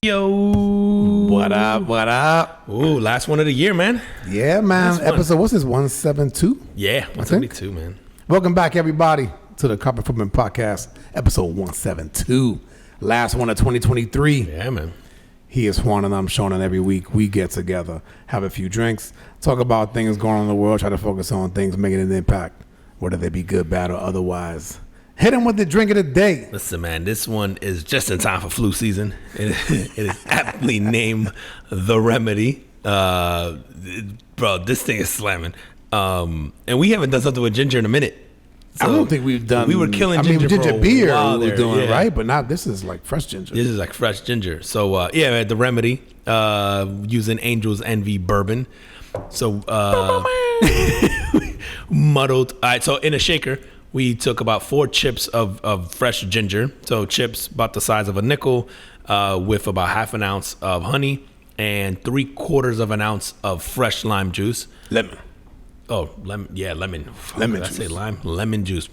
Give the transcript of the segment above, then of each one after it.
Yo, What up? What up? ooh, last one of the year, man. Yeah, man. Episode, what's this? 172? Yeah, 172, man. Welcome back, everybody, to the Carpet Footman Podcast, episode 172. Last one of 2023. Yeah, man. He is Juan and I'm Sean, and every week we get together, have a few drinks, talk about things going on in the world, try to focus on things making an impact, whether they be good, bad, or otherwise. Hit him with the drink of the day. Listen, man, this one is just in time for flu season. It is aptly named The Remedy. Bro, this thing is slamming. And we haven't done something with ginger in a minute. So I don't think we've done. We were killing ginger, ginger for beer. a while We were there, doing yeah. right, but now this is like fresh ginger. This is like fresh ginger. So, yeah, man, The Remedy, using Angel's Envy bourbon. So, muddled. All right, so in a shaker, we took about 4 chips of fresh ginger. So chips about the size of a nickel, with about half an ounce of honey and 3/4 of an ounce of fresh lime juice. Lemon. Oh, lemon. Yeah, lemon. Lemon Did I juice. say lime? Lemon juice.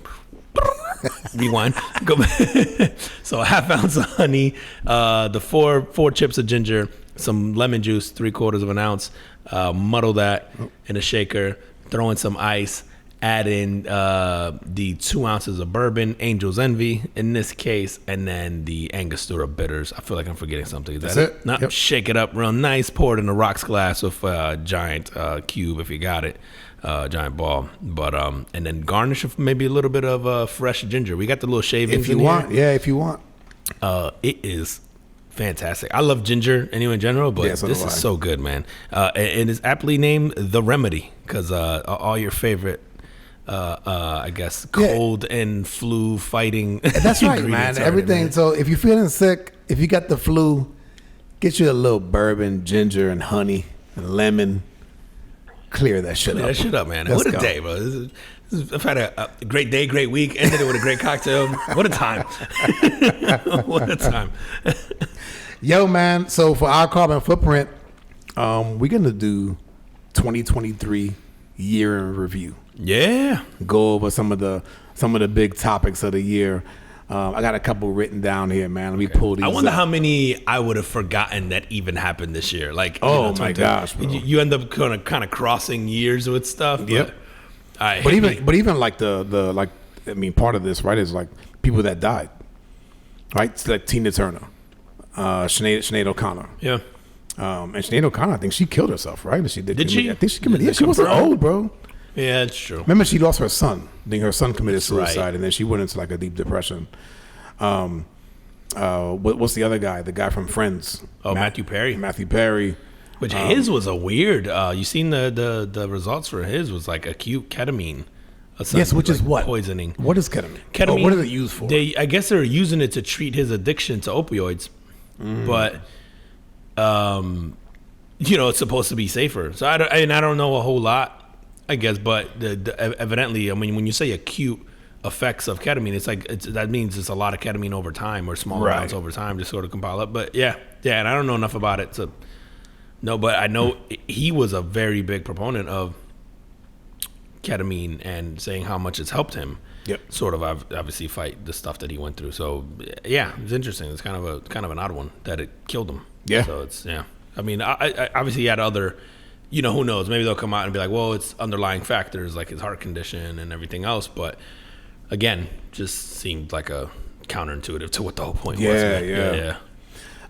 Rewind. Go back. So a half ounce of honey, the four chips of ginger, some lemon juice, 3/4 of an ounce. Muddle that in a shaker. Throw in some ice. Add in the 2 ounces of bourbon, Angel's Envy in this case, and then the Angostura bitters. I feel like I'm forgetting something. Is That's that it? No, Yep. Shake it up real nice. Pour it in a rocks glass with a giant cube if you got it, giant ball. But and then garnish with maybe a little bit of fresh ginger. We got the little shavings If you in want. here. Yeah, if you want. It is fantastic. I love ginger anyway in general, but Yeah, so this do is I. so good, man. And it's aptly named The Remedy because all your favorite, I guess, cold and flu fighting. That's right, man. ingredients are in it, Everything. man. So if you're feeling sick, if you got the flu, get you a little bourbon, ginger, and honey, and lemon. Clear that shit Clear up. that shit up, man. Let's What a go. day, bro. I've had a great day, great week. Ended it with a great cocktail. What a time. What a time. Yo, man. So for our carbon footprint, we're gonna do 2023 year in review. Yeah. Go over some of the big topics of the year. I got a couple written down here, man. Let me pull these. I wonder up. how many I would have forgotten that even happened this year. Like, Oh, my gosh, bro. you end up kind of crossing years with stuff. Yep. But But even like part of this, right, is like people that died, right? It's like Tina Turner, Sinead O'Connor. yeah. And Sinead O'Connor, I think she killed herself, right? Did she? I think she committed. Is Yeah, it she wasn't confirmed? old, bro. Yeah, it's true. Remember, she lost her son. I think her son committed That's right. suicide, and then she went into like a deep depression. What's the other guy? The guy from Friends? Oh, Matthew Perry. Matthew Perry. Which his was a weird. You seen the results for his was like acute ketamine. Yes, which is like what? poisoning. What is ketamine? Ketamine. Oh, what is it used for? I guess they're using it to treat his addiction to opioids, but it's supposed to be safer. So I don't know a whole lot, I guess, but evidently, I mean, when you say acute effects of ketamine, that means it's a lot of ketamine over time or small Right. amounts over time to sort of compile up. But yeah, and I don't know enough about it to know, but I know he was a very big proponent of ketamine and saying how much it's helped him. Yep. Sort of obviously fight the stuff that he went through. So yeah, it's interesting. It's kind of an odd one that it killed him. Yeah. So it's I mean, I obviously he had other. Who knows? Maybe they'll come out and be like, well, it's underlying factors like his heart condition and everything else. But again, just seemed like a counterintuitive to what the whole point was. Yeah, Man. yeah.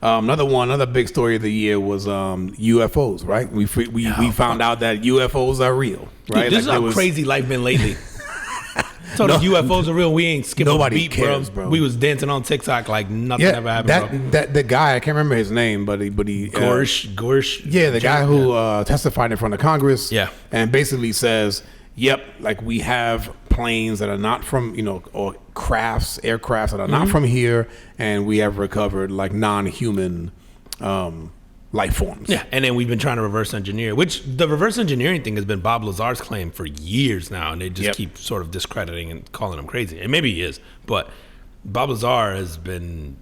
Another big story of the year was UFOs, right? We found out that UFOs are real, right? Dude, this is how crazy life been lately. So the UFOs are real. We ain't skipping Nobody a beat, cares, bro. We was dancing on TikTok like nothing ever happened, bro. the guy, I can't remember his name, but he Gorsh. yeah, the guy who testified in front of Congress, Yeah. and basically says, yep, like we have planes that are not from, or aircrafts that are not from here, and we have recovered like non-human life forms. Yeah, and then we've been trying to reverse engineer, which the reverse engineering thing has been Bob Lazar's claim for years now, and they just keep sort of discrediting and calling him crazy. And maybe he is, but Bob Lazar has been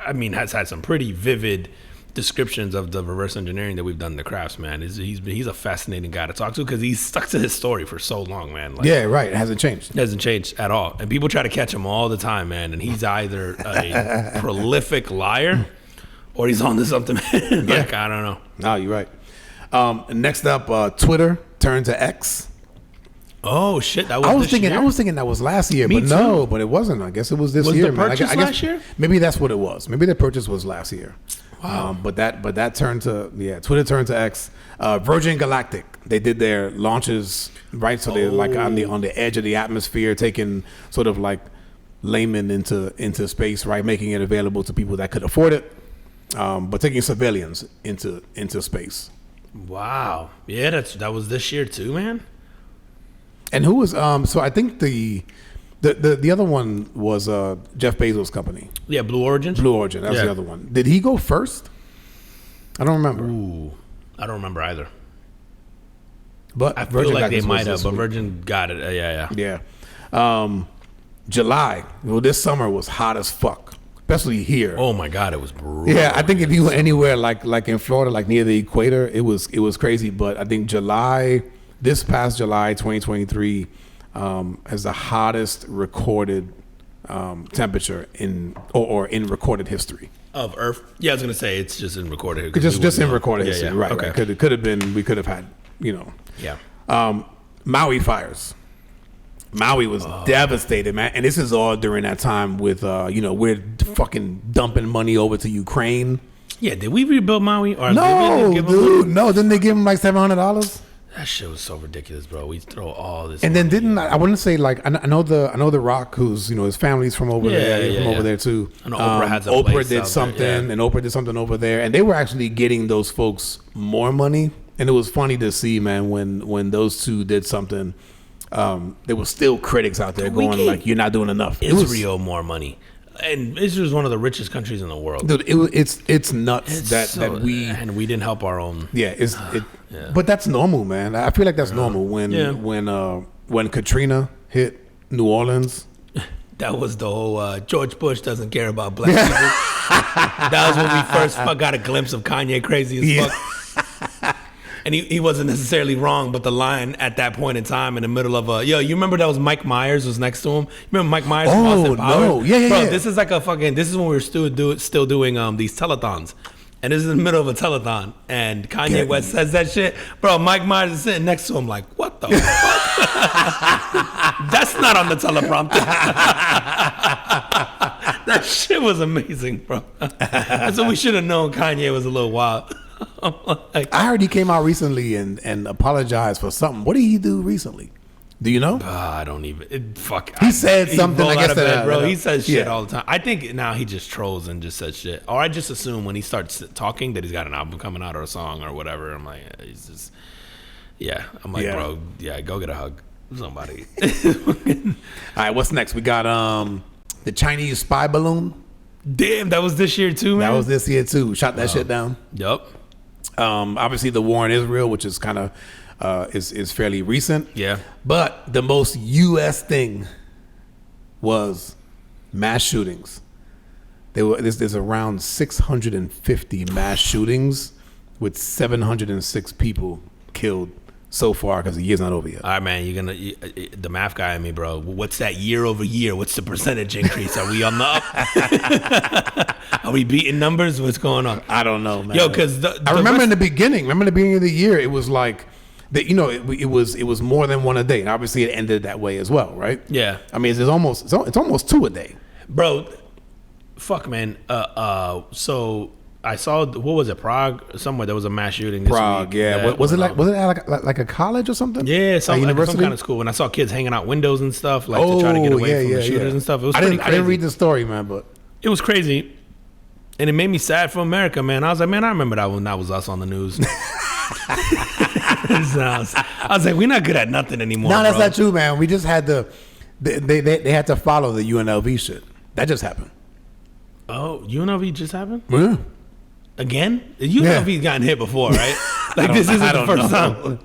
has had some pretty vivid descriptions of the reverse engineering that we've done in the crafts, man. He's a fascinating guy to talk to because he's stuck to his story for so long, man. Like, Yeah, right. It hasn't changed. it hasn't changed at all. And people try to catch him all the time, man. And he's either a prolific liar or he's on to something. Like, I don't know. No, you're right. Next up, Twitter turned to X. Oh shit! That was. I was this thinking. year? I was thinking that was last year, Me but too. no, but it wasn't. I guess it was this Was year. the man. purchase I guess last year? Maybe that's what it was. Maybe the purchase was last year. Wow. But that turned to Twitter turned to X. Virgin Galactic. They did their launches right, so they're like on the edge of the atmosphere, taking sort of like laymen into space, right, making it available to people that could afford it, but taking civilians into space. Wow. Yeah, that was this year too, man. And who was so I think the other one was Jeff Bezos' company. Yeah, Blue Origin. Blue Origin, that's the other one. Did he go first? I don't remember. Ooh, I don't remember either. But I feel like they might have, but Virgin got it. Yeah. July. Well, this summer was hot as fuck, especially here. Oh my God, it was brutal. Yeah, I think if you were anywhere like in Florida, like near the equator, it was crazy. But I think this past July 2023, has the hottest recorded temperature in recorded history Of Earth. Yeah, I was gonna say it's just in recorded. just in recorded history, right? Okay. Right. Could have been. We could have had, Yeah. Maui fires. Maui was devastated, man, and this is all during that time with we're fucking dumping money over to Ukraine. Yeah, did we rebuild Maui? Or No, did we give them dude, money? no. Didn't they give him like $700? That shit was so ridiculous, bro. We throw all this. And then money. didn't I want to say like I know the Rock, who's his family's from over there, over there too. I know Oprah has a place did out something, there, yeah. and Oprah did something over there, and they were actually getting those folks more money. And it was funny to see, man, when those two did something. There was still critics out there going like, "You're not doing enough." Israel more money, and Israel is one of the richest countries in the world. Dude, it's nuts that we didn't help our own. Yeah, but that's normal, man. I feel like that's normal when Katrina hit New Orleans. That was the whole George Bush doesn't care about black people. That was when we first got a glimpse of Kanye crazy as fuck. And he wasn't necessarily wrong, but the line at that point in time in the middle of you remember that was Mike Myers was next to him? You remember Mike Myers from Austin Powers? No. Yeah. Bro, this is like this is when we were still doing these telethons. And this is in the middle of a telethon. And Kanye West says that shit. Bro, Mike Myers is sitting next to him like, what the fuck? That's not on the teleprompter. That shit was amazing, bro. That's what we should have known. Kanye was a little wild. I heard he came out recently and apologized for something. What did he do recently? Do you know? I don't even. He said something. I guess bro. He says shit all the time. I think now he just trolls and just says shit. Or I just assume when he starts talking that he's got an album coming out or a song or whatever. I'm like, he's just. Yeah. I'm like, bro. Yeah, go get a hug. Somebody. All right. What's next? We got the Chinese spy balloon. Damn, that was this year too, man. That was this year too. Shot that shit down. Yup. Obviously, the war in Israel, which is kind of is fairly recent. Yeah. But the most U.S. thing was mass shootings. There's around 650 mass shootings with 706 people killed so far because the year's not over yet. All right, man. The math guy in me, bro. What's that year over year? What's the percentage increase? Are we on the up? Are we beating numbers? What's going on? I don't know, man. Yo, because I remember in the beginning. Remember the beginning of the year, it was like that. It was more than one a day, and obviously it ended that way as well, right? Yeah. I mean, it's almost two a day, bro. Fuck, man. So I saw, what was it, Prague? Somewhere there was a mass shooting this Prague, week. yeah. Was it like a college or something? Yeah, some university? kind of school. And I saw kids hanging out windows and stuff, like to try to get away from the shooters and stuff. It was pretty crazy. I didn't read the story, man, but it was crazy. And it made me sad for America, man. I was like, man, I remember that when that was us on the news. I was like, we're not good at nothing anymore. No, that's not true, man. We just had they had to follow the UNLV shit. That just happened. Oh, UNLV just happened? Yeah. Again? UNLV's gotten hit before, right? Like this isn't the first time.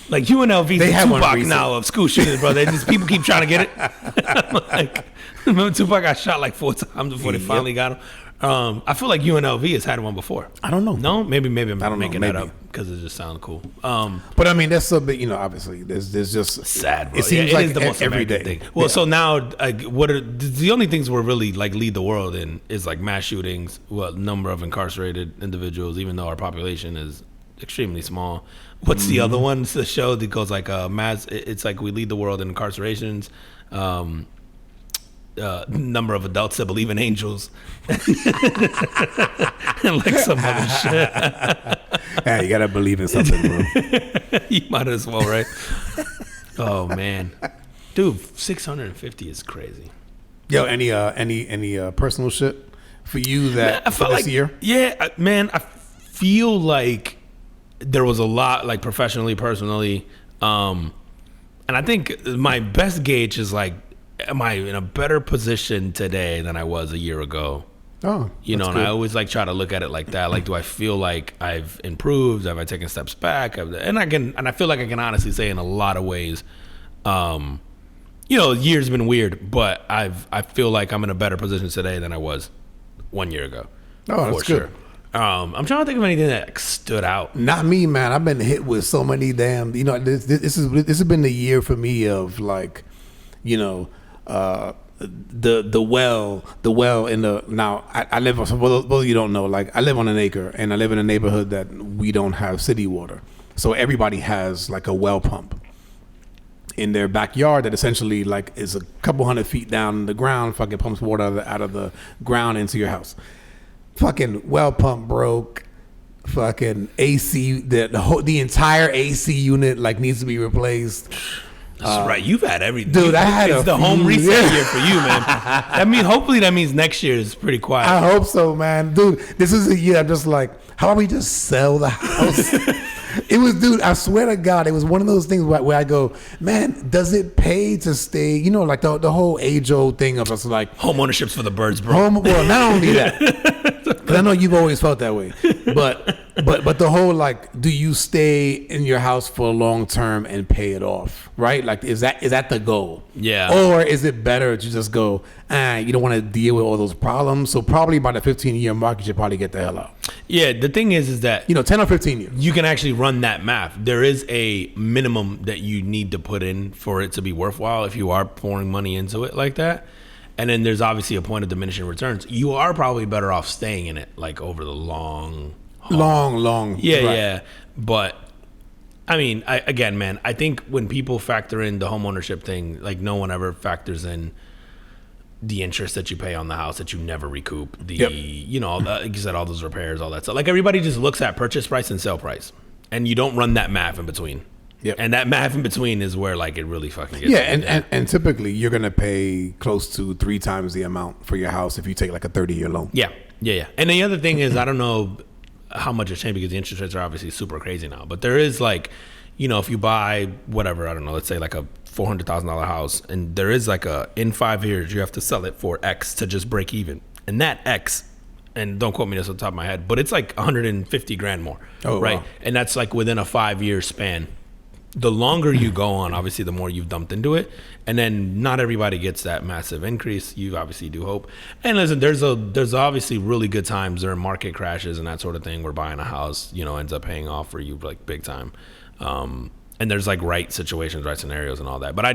Like UNLV's the Tupac now of school shootings, bro. People keep trying to get it. Like, remember Tupac got shot like 4 times before they finally got him. I feel like UNLV has had one before. I don't know. No, maybe I'm I don't know, making that maybe. up because it just sounds cool. But I mean, that's a bit, obviously there's just Sad, bro. It seems Yeah, like is the most every American day. thing. Well, Yeah. so now, what are the only things we're really like lead the world in is like mass shootings, number of incarcerated individuals, even though our population is extremely small. What's the other one? It's the show that goes like mass. It's like we lead the world in incarcerations. Number of adults that believe in angels, and like some other shit. Yeah, you gotta believe in something, bro. You might as well, right? Oh man, dude, 650 is crazy. Yo, any personal shit for you that I for felt this like year? Yeah, man, I feel like there was a lot, like professionally, personally, and I think my best gauge is like, am I in a better position today than I was a year ago? Oh, And good. I always like try to look at it like that. Like, do I feel like I've improved? Have I taken steps back? And I feel like I can honestly say in a lot of ways, year's been weird, but I feel like I'm in a better position today than I was 1 year ago. Oh, that's good. I'm trying to think of anything that stood out. Not me, man. I've been hit with so many damn. This has been the year for me of like, the well in the now. I live. For those of you don't know, like I live on an acre, and I live in a neighborhood that we don't have city water, so everybody has like a well pump in their backyard that essentially like is a couple 100 feet down the ground. Fucking pumps water out of the ground into your house. Fucking well pump broke. Fucking AC, the entire AC unit like needs to be replaced. That's right. You've had everything. Dude, I had it's a the few- home reset yeah. year for you, man. Hopefully that means next year is pretty quiet. I hope so, man. Dude, this is a year I'm just like, how about we just sell the house? It was, dude, I swear to God, it was one of those things where I go, man, does it pay to stay, like the whole age-old thing of us like, Home ownership's for the birds, bro. well, not only that, because I know you've always felt that way, but the whole like, do you stay in your house for a long term and pay it off, right? Like, is that the goal? Yeah. Or is it better to just go, you don't want to deal with all those problems, so probably by the 15-year mark, you should probably get the hell out. Yeah, the thing is that 10 or 15 years. you can actually run that math. There is a minimum that you need to put in for it to be worthwhile if you are pouring money into it like that. And then there's obviously a point of diminishing returns. You are probably better off staying in it like over the long haul. Long. Yeah, right. yeah. But I mean, again, man, I think when people factor in the home ownership thing, like no one ever factors in the interest that you pay on the house that you never recoup. Yep. Like you said, all those repairs, all that stuff. Like everybody just looks at purchase price and sale price, and you don't run that math in between. Yep. And that math in between is where like it really fucking gets. Yeah, and typically you're gonna pay close to 3 times the amount for your house if you take like a 30-year loan. Yeah. And the other thing is, I don't know how much it's changed because the interest rates are obviously super crazy now. But there is like, if you buy whatever, I don't know, let's say like a $400,000 house, and there is like in 5 years you have to sell it for X to just break even, and that X, and don't quote me this on the top of my head, but it's like 150 grand more, right? Wow. And that's like within a 5-year span. The longer you go on, obviously, the more you've dumped into it, and then not everybody gets that massive increase. You obviously do hope. And listen, there's obviously really good times during market crashes and that sort of thing where buying a house, ends up paying off for you like big time. And there's like right situations, right scenarios, and all that. But I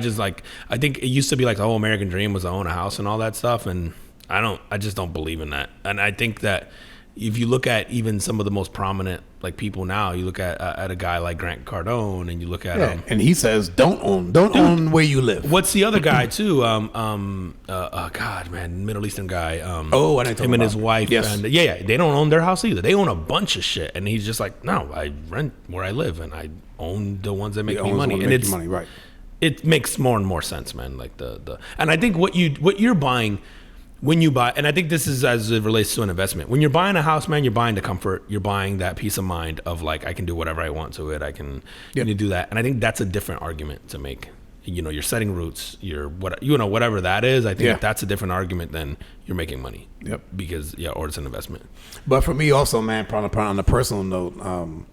think it used to be like the whole American dream was to own a house and all that stuff, and I just don't believe in that. And I think that if you look at even some of the most prominent like people now, you look at a guy like Grant Cardone, and you look at and he says don't own where you live. What's the other guy too? God, man, Middle Eastern guy. I know him and his wife. Yes. And they don't own their house either. They own a bunch of shit, and he's just like, no, I rent where I live, and I own the ones that make me money, and it's money, right? It makes more and more sense, man. Like and I think what you're buying. When you buy, and I think this is as it relates to an investment. When you're buying a house, man, you're buying the comfort. You're buying that peace of mind of like, I can do whatever I want to it. I can do that. And I think that's a different argument to make. You're setting roots. Whatever that is. I think that's a different argument than you're making money. Yep. Because or it's an investment. But for me also, man, on a personal note,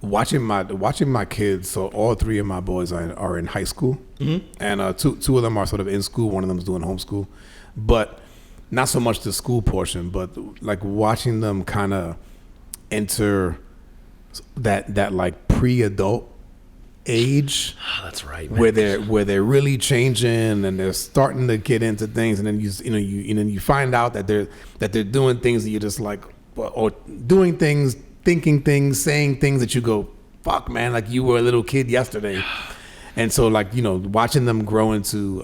watching my kids. So all 3 of my boys are in high school, and two of them are sort of in school. One of them is doing homeschool. But not so much the school portion, but like watching them kind of enter that like pre-adult age. Oh, that's right, man. Where they're really changing and they're starting to get into things, and then you find out that they're doing things that you're just like, or doing things, thinking things, saying things that you go, fuck, man, like you were a little kid yesterday. And so, like, watching them grow into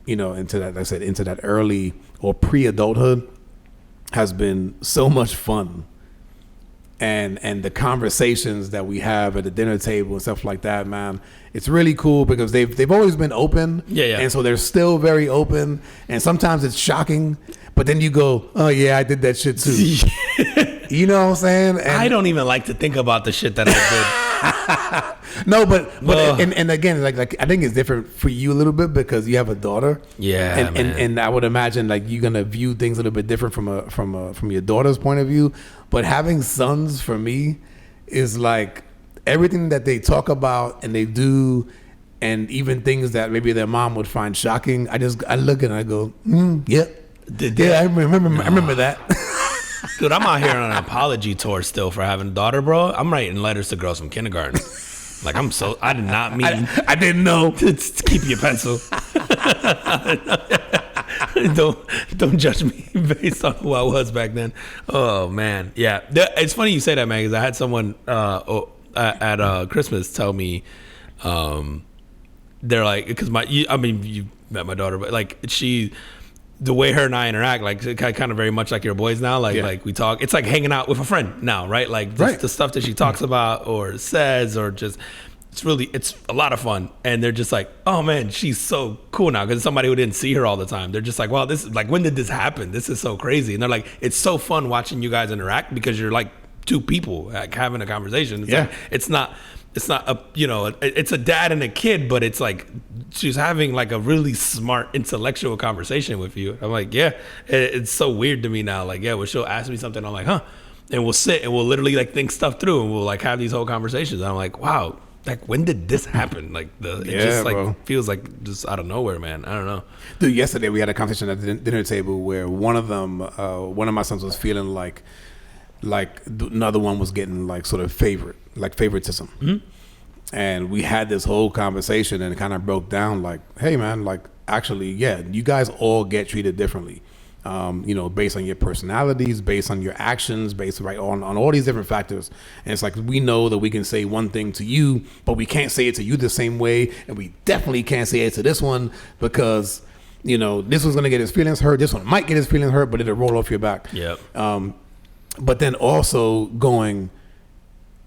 into that, like I said, into that early or pre-adulthood has been so much fun. And the conversations that we have at the dinner table and stuff like that, man, it's really cool because they've always been open. Yeah. And so they're still very open. And sometimes it's shocking, but then you go, oh yeah, I did that shit too. You know what I'm saying? And I don't even like to think about the shit that I did. No, but and again, like I think it's different for you a little bit because you have a daughter. Yeah, and I would imagine like you're gonna view things a little bit different from your daughter's point of view. But having sons for me is like everything that they talk about and they do, and even things that maybe their mom would find shocking. I look and I go, yeah, I remember that. Dude, I'm out here on an apology tour still for having a daughter, bro. I'm writing letters to girls from kindergarten. Like, I did not mean. I didn't know. To keep your pencil. Don't judge me based on who I was back then. Oh man, yeah. It's funny you say that, man, because I had someone at Christmas tell me, they're like, because you met my daughter, but like the way her and I interact, like kind of very much like your boys now. Like we talk, it's like hanging out with a friend now, right? Like the stuff that she talks about or says, or just it's a lot of fun. And they're just like, oh man, she's so cool now, because it's somebody who didn't see her all the time. They're just like, wow, this is like, when did this happen? This is so crazy. And they're like, it's so fun watching you guys interact because you're like two people like having a conversation. It's like, it's not a, it's a dad and a kid, but it's like she's having like a really smart intellectual conversation with you. I'm like, yeah, it's so weird to me now. Like, yeah, well, she'll ask me something, I'm like, huh, and we'll sit and we'll literally like think stuff through, and we'll like have these whole conversations. And I'm like, wow, like when did this happen? Like it just like bro. Feels like just out of nowhere, man. I don't know. Dude, yesterday we had a conversation at the dinner table where one of my sons was feeling like another one was getting like sort of favoritism. Mm-hmm. And we had this whole conversation and it kind of broke down like, hey man, like actually, yeah, you guys all get treated differently. Based on your personalities, based on your actions, based on all these different factors. And it's like, we know that we can say one thing to you, but we can't say it to you the same way. And we definitely can't say it to this one because, this one's going to get his feelings hurt. This one might get his feelings hurt, but it'll roll off your back. Yep. But then also going,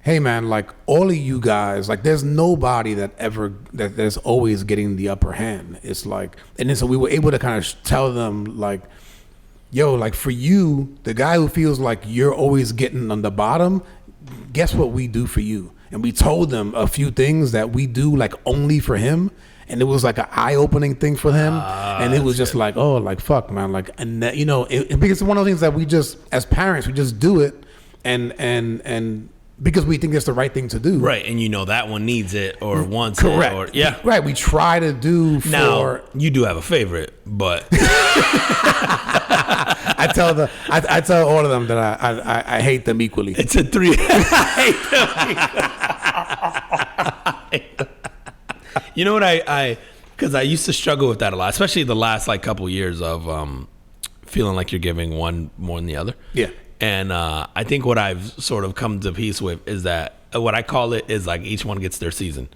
hey man, like all of you guys, like there's nobody that's always getting the upper hand. It's like, and then so we were able to kind of tell them like, yo, like for you, the guy who feels like you're always getting on the bottom, guess what we do for you? And we told them a few things that we do like only for him. And it was like an eye-opening thing for him. And it was just good. Like, oh, like, fuck, man. Like, and that, because it's one of the things that we just, as parents, we just do it. And because we think it's the right thing to do. Right. And that one needs it or wants correct. It. Or, yeah. Right. We try to do for. Now, you do have a favorite, but. I tell all of them that I hate them equally. It's a 3. I hate them. You know what because I used to struggle with that a lot, especially the last like couple years of feeling like you're giving one more than the other. Yeah. And I think what I've sort of come to peace with is that what I call it is like each one gets their season.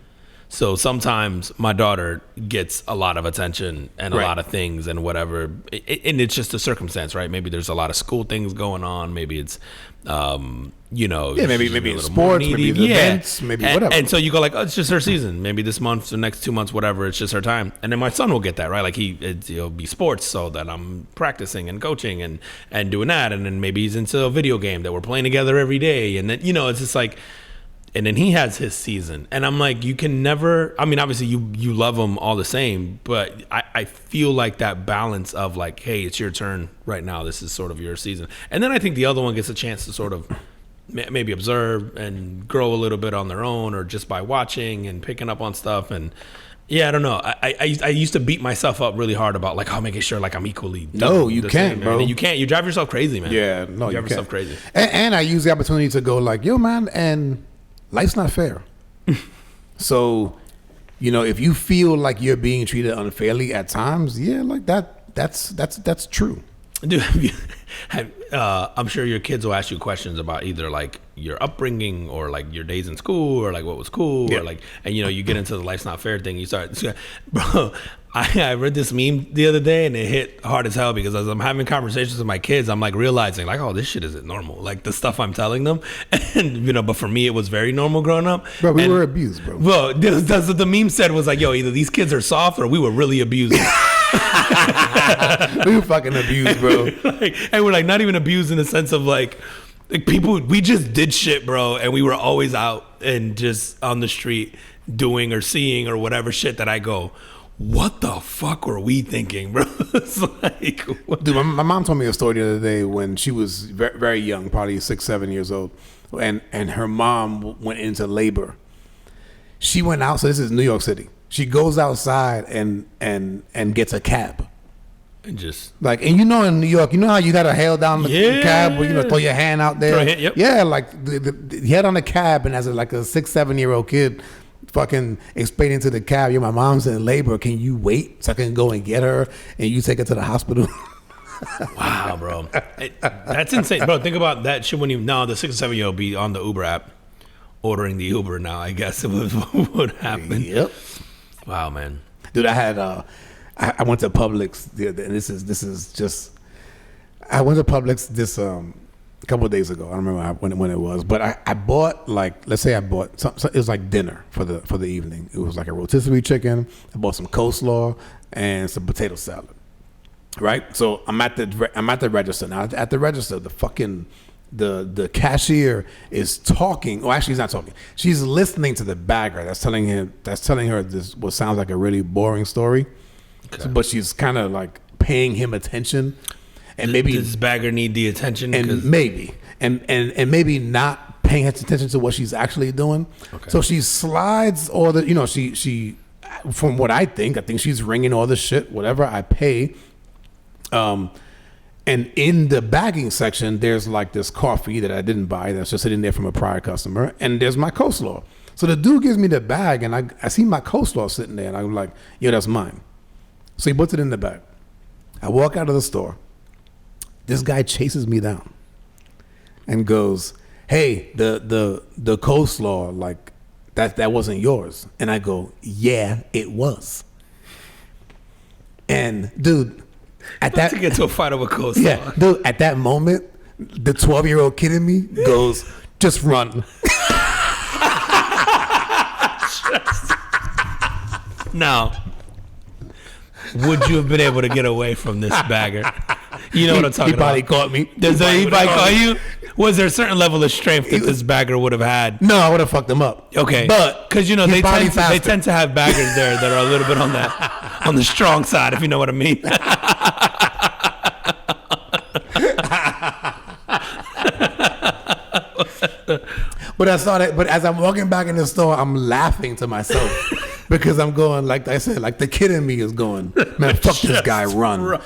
So sometimes my daughter gets a lot of attention and a lot of things and whatever. And it's just a circumstance, right? Maybe there's a lot of school things going on. Maybe it's, maybe in sports, maybe events, maybe whatever. And so you go like, oh, it's just her season. Maybe this month, the next 2 months, whatever, it's just her time. And then my son will get that, right? Like it'll be sports, so that I'm practicing and coaching and doing that. And then maybe he's into a video game that we're playing together every day. And then, it's just like, and then he has his season. And I'm like, you can never, I mean, obviously you love them all the same, but I feel like that balance of like, hey, it's your turn right now. This is sort of your season. And then I think the other one gets a chance to sort of maybe observe and grow a little bit on their own or just by watching and picking up on stuff. And Yeah, I don't know. I used to beat myself up really hard about like, making sure like I'm equally. No, you the can't, same, bro. And you can't. You drive yourself crazy, man. Yeah, no, you drive you yourself can't. crazy. And I use the opportunity to go like, yo, man, and life's not fair. So, if you feel like you're being treated unfairly at times, yeah, like that's true. Dude, I'm sure your kids will ask you questions about either like your upbringing or like your days in school or like what was cool or like, and you get into the life's not fair thing. You start, bro. I read this meme the other day and it hit hard as hell because as I'm having conversations with my kids, I'm like realizing like, oh, this shit isn't normal. Like the stuff I'm telling them, and but for me it was very normal growing up. Bro, we were abused, bro. Well, that's what the meme said was like, yo, either these kids are soft or we were really abused. We were fucking abused, bro. And we're like not even abused in the sense of like people, we just did shit, bro, and we were always out and just on the street doing or seeing or whatever shit that I go, what the fuck were we thinking, bro? It's like, what? Dude, my mom told me a story the other day when she was very, very young, probably 6, 7 years old, and her mom went into labor. She went out. So this is New York City. She goes outside and gets a cab. And just like, and in New York, you know how you gotta hail down the cab, or throw your hand out there. Yep. Yeah, like he had on the cab, and as like a 6, 7-year-old kid, fucking explaining to the cab, my mom's in labor. Can you wait so I can go and get her and you take her to the hospital? Wow, bro, that's insane, bro. Think about that shit when the 6 or 7-year-old be on the Uber app, ordering the Uber. Now, I guess it was what would happen. Yep. Wow, man. Dude, I had I went to Publix and this is just I went to Publix this a couple of days ago. I don't remember when it was, but I bought let's say I bought some, it was like dinner for the evening. It was like a rotisserie chicken. I bought some coleslaw and some potato salad. Right? So I'm at the register now. At the register, the fucking the cashier is talking. Oh, actually, he's not talking. She's listening to the bagger that's telling her this what sounds like a really boring story. Okay. But she's kind of like paying him attention, and maybe does this bagger need the attention? And maybe maybe not paying attention to what she's actually doing. Okay. So she slides all the she from what I think she's ringing all the shit. Whatever I pay. And in the bagging section, there's like this coffee that I didn't buy that's just sitting there from a prior customer, and there's my coleslaw. So the dude gives me the bag, and I see my coleslaw sitting there, and I'm like, yo, that's mine. So he puts it in the bag. I walk out of the store. This guy chases me down and goes, hey, the coleslaw, like that wasn't yours. And I go, yeah, it was. And dude, to get to a fight over coleslaw. Yeah, dude, at that moment, the 12-year-old kid in me goes, just run. Now, would you have been able to get away from this bagger? You know what I'm talking about. He probably caught me. Does anybody caught you? Was there a certain level of strength that this bagger would have had? No, I would have fucked him up. Okay, but because they tend to have baggers there that are a little bit on the strong side, if you know what I mean. But I saw that. But as I'm walking back in the store, I'm laughing to myself because I'm going, like I said, like the kid in me is going, man, fuck this guy, run.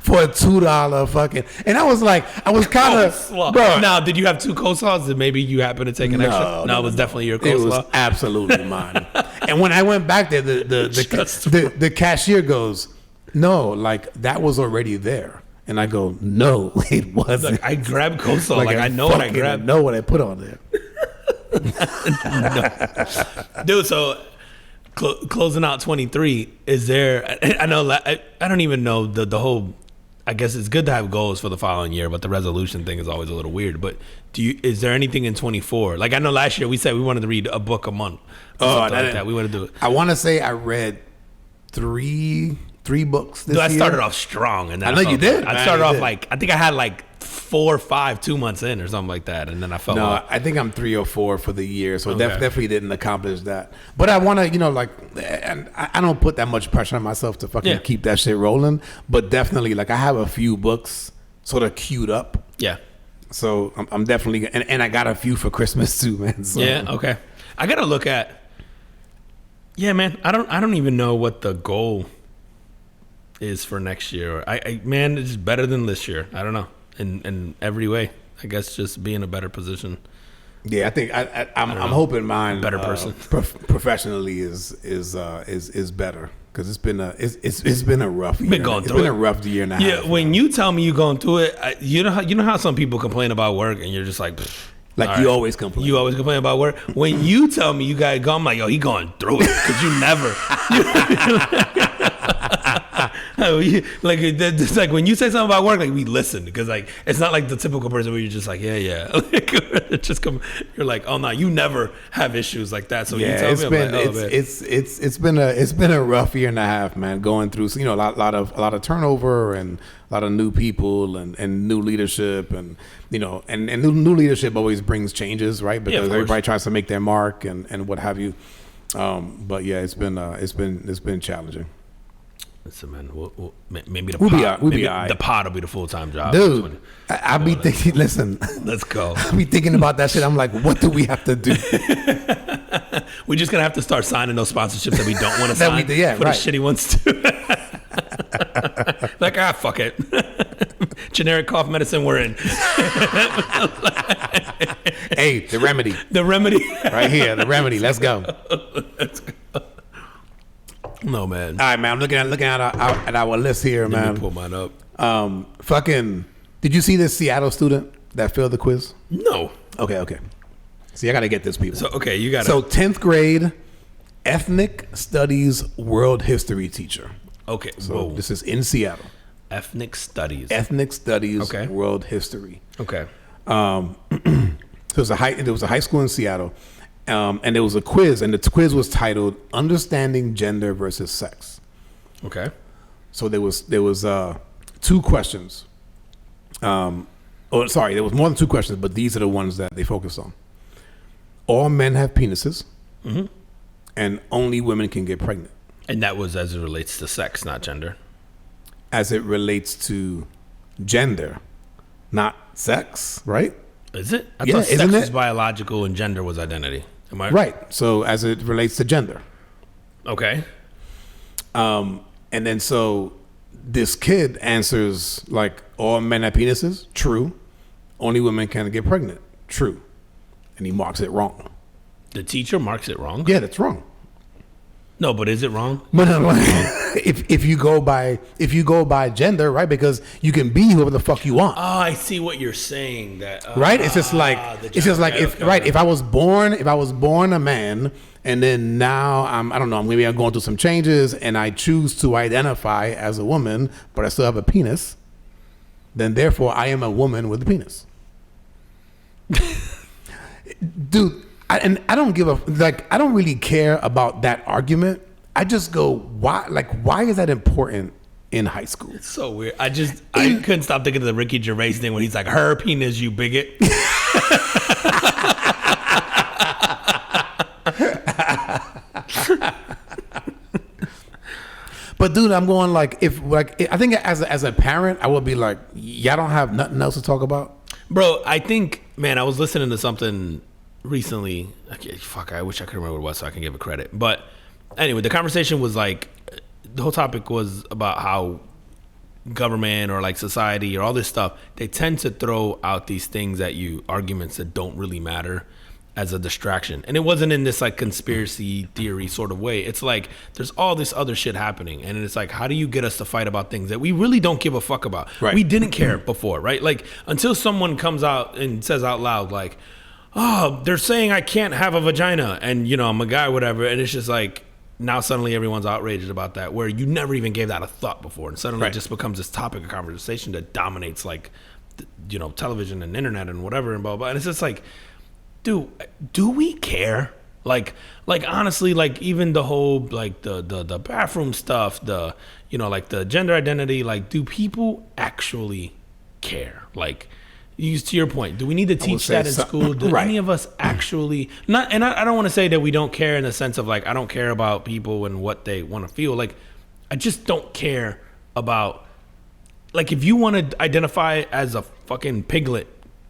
For a $2 fucking, and I was kind of, bro. Now, did you have 2 coleslaws? Did maybe you happen to take an extra? No, it was definitely your coleslaw. It was absolutely mine. And when I went back there, the cashier goes, no, like that was already there. And I go, no, it wasn't. Like, I grabbed coleslaw. Like I know what I grabbed. I know what I put on there. No. Dude, so closing out 23, is there, I know, I don't even know the whole, I guess it's good to have goals for the following year, but the resolution thing is always a little weird. But is there anything in 24? Like I know last year we said we wanted to read a book a month. Like that. We want to do it. I want to say I read three books this year. I started off strong, and then I know you did. I started off like I think I had like 4 or 5 2 months in or something like that, and then I fell off. I think I'm 3 or 4 for the year, so definitely didn't accomplish that. But I want to, and I don't put that much pressure on myself to fucking keep that shit rolling. But definitely, like I have a few books sort of queued up. Yeah. So I'm definitely, and I got a few for Christmas too, man. So. Yeah. Okay. I gotta look at. Yeah, man. I don't even know what the goal is for next year. Man, it's better than this year. I don't know. In every way. I guess just be in a better position. Yeah, I think I'm hoping mine better person professionally is better because it's been a rough year. It's been a rough year and a half. Yeah, when you tell me you're going through it, you know how some people complain about work and you're just like. Like you always complain. You always complain about work. When you tell me you got to go, I'm like, yo, he going through it because you never. Like it's like when you say something about work, like we listen because like it's not like the typical person where you're just like yeah. Like, it just come. You're like, oh no, you never have issues like that. So yeah, you tell it's me, been I'm like, it's been a rough year and a half, man. Going through a lot of turnover and a lot of new people and new leadership and and new leadership always brings changes, right? Because everybody tries to make their mark and what have you. But yeah, it's been challenging. Listen, man, maybe we'll be the pod will be the full-time job. Dude, I'll be thinking, listen. Let's go. I'll be thinking about that shit. I'm like, what do we have to do? We're just going to have to start signing those sponsorships that we don't want to sign for the shitty ones too. Like, fuck it. Generic cough medicine we're in. Hey, the remedy. The remedy. Right here, the remedy. Let's go. Let's go. No, man. All right, man. I'm looking at our list here, man. Let me pull mine up. Did you see this Seattle student that failed the quiz? No. Okay. See, I got to get this, people. So, okay, you got it. So, 10th grade ethnic studies world history teacher. Okay. So, this is in Seattle. Ethnic studies. Okay. World history. Okay. So, there was a high school in Seattle. And there was a quiz, and the quiz was titled "Understanding Gender versus Sex." Okay. So there was 2 questions. There was more than 2 questions, but these are the ones that they focused on. All men have penises, and only women can get pregnant. And that was as it relates to sex, not gender. As it relates to gender, not sex, right? Is it? I thought sex was biological and gender was identity. Am I right? So as it relates to gender. Okay. And then so this kid answers like all men have penises. True. Only women can get pregnant. True. And he marks it wrong. The teacher marks it wrong? Yeah, that's wrong. No, but is it wrong? But if you go by gender, right? Because you can be whoever the fuck you want. Oh, I see what you're saying. That right? It's just like if I was born a man, and then now I'm going through some changes, and I choose to identify as a woman, but I still have a penis. Then therefore, I am a woman with a penis. Dude. I don't I don't really care about that argument. I just go, why is that important in high school? It's so weird. I couldn't stop thinking of the Ricky Gervais thing when he's like, her penis, you bigot. But dude, I'm going I think as a parent, I would be like, y'all don't have nothing else to talk about? Bro, I think, man, I was listening to something recently. I wish I could remember what it was so I can give it credit. But anyway, the conversation was like, the whole topic was about how government or like society or all this stuff, they tend to throw out these things at you, arguments that don't really matter, as a distraction. And it wasn't in this like conspiracy theory sort of way. It's like there's all this other shit happening, and it's like, how do you get us to fight about things that we really don't give a fuck about? Right. We didn't care before, right? Like until someone comes out and says out loud like, oh, they're saying I can't have a vagina and I'm a guy, whatever, and it's just like now suddenly everyone's outraged about that, where you never even gave that a thought before, and suddenly it just becomes this topic of conversation that dominates like television and internet and whatever and blah blah. And it's just like, do we care? Like honestly, like even the whole like the bathroom stuff, like the gender identity, like do people actually care? Like, to your point, do we need to teach that in school? Do any of us actually not? And I don't want to say that we don't care in the sense of like I don't care about people and what they want to feel. Like I just don't care about, like, if you want to identify as a fucking piglet,